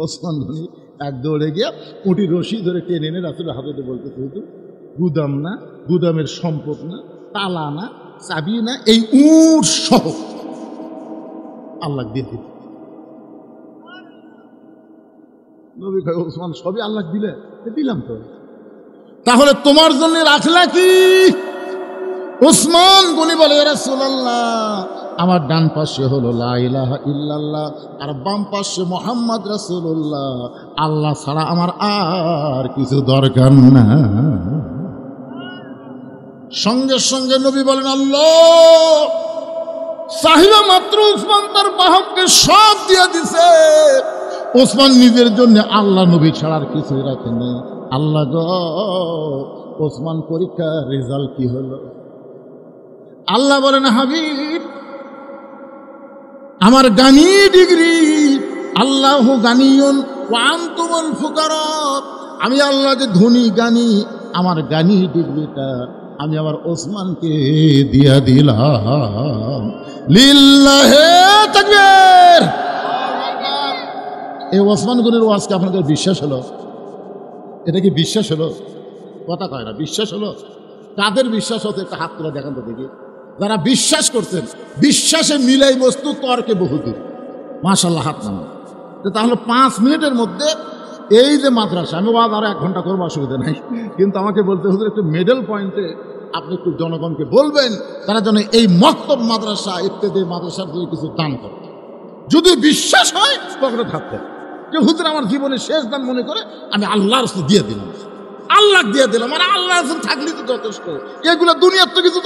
ওসমান গনি এক দৌড়ে গিয়ে উটি রশি ধরে টেনে এনে রাসূলের হাতে বলতে, কিন্তু গুদাম না, গুদামের সম্পদ না, তালা না, চাবি না, এই উট সহ আল্লাহ দিয়ে দিবে। নবী কয়, ওসমান, সবই আল্লাহ দিলে? দিলাম তো। তাহলে তোমার জন্য রাখলা কি? ওসমান গনি বলে, ইয়া রাসূলুল্লাহ, আমার ডান পাশে হলো লা ইলাহা ইল্লাল্লাহ, আর বাম পাশে মুহাম্মদ রাসূলুল্লাহ। আল্লাহ ছাড়া আমার আর কিছু দরকার না। সঙ্গে সঙ্গে নবী বলেন, আল্লাহ। চাহিদা মাত্র ওসমান তার বাহককে সব দিয়ে দিছে। ওসমান নিজের জন্য আল্লাহ নবী ছাড়ার কিছুই রাখেনি। আল্লাহ গো, ওসমান পরীক্ষার রেজাল্ট কি হলো? আল্লাহ বলেন, হাবিব, আমার গানি ডিগ্রি, আল্লাহু গানিয়ুন ওয়া আনতুমুল ফুকারা, আমি আল্লাহ যে ধনী গানি, আমার গানি ডিগ্রিটা আমি আমার ওসমানকে দিয়া দিলাম। লিল্লাহি তাকবীর। এই ওসমান গনির ওয়াজকে আপনাদের বিশ্বাস হলো? এটা কি বিশ্বাস হলো? কথা কয় না, বিশ্বাস হলো? কাদের বিশ্বাস হতে একটা হাত তুলে দেখান তো দেখি। যারা বিশ্বাস করছেন, বিশ্বাসে মিলাই বস্তু তর্কে বহুদূর। মাশাআল্লাহ, হাত নামান। তাহলে 5 মিনিটের মধ্যে এই যে মাদ্রাসা, আমি ওয়াজ আরো 1 ঘন্টা করবো, অসুবিধা নাই, কিন্তু আমাকে বলতে হুজুর একটু মিডল পয়েন্টে আপনি একটু জনগণকে বলবেন তারা যেন এই মক্তব মাদ্রাসা ইত্যাদি মাদ্রাসার দিয়ে কিছু দান করে। যদি বিশ্বাস হয় পকেটে থাকতে যে হুজুর আমার জীবনের শেষ দান মনে করে আমি আল্লাহর রাস্তায় দিয়ে দিলাম, আল্লাহ দিয়ে দিলাম, মানে আল্লাহ থাকলে তো যথেষ্ট। এগুলো দুনিয়ার তো কিছু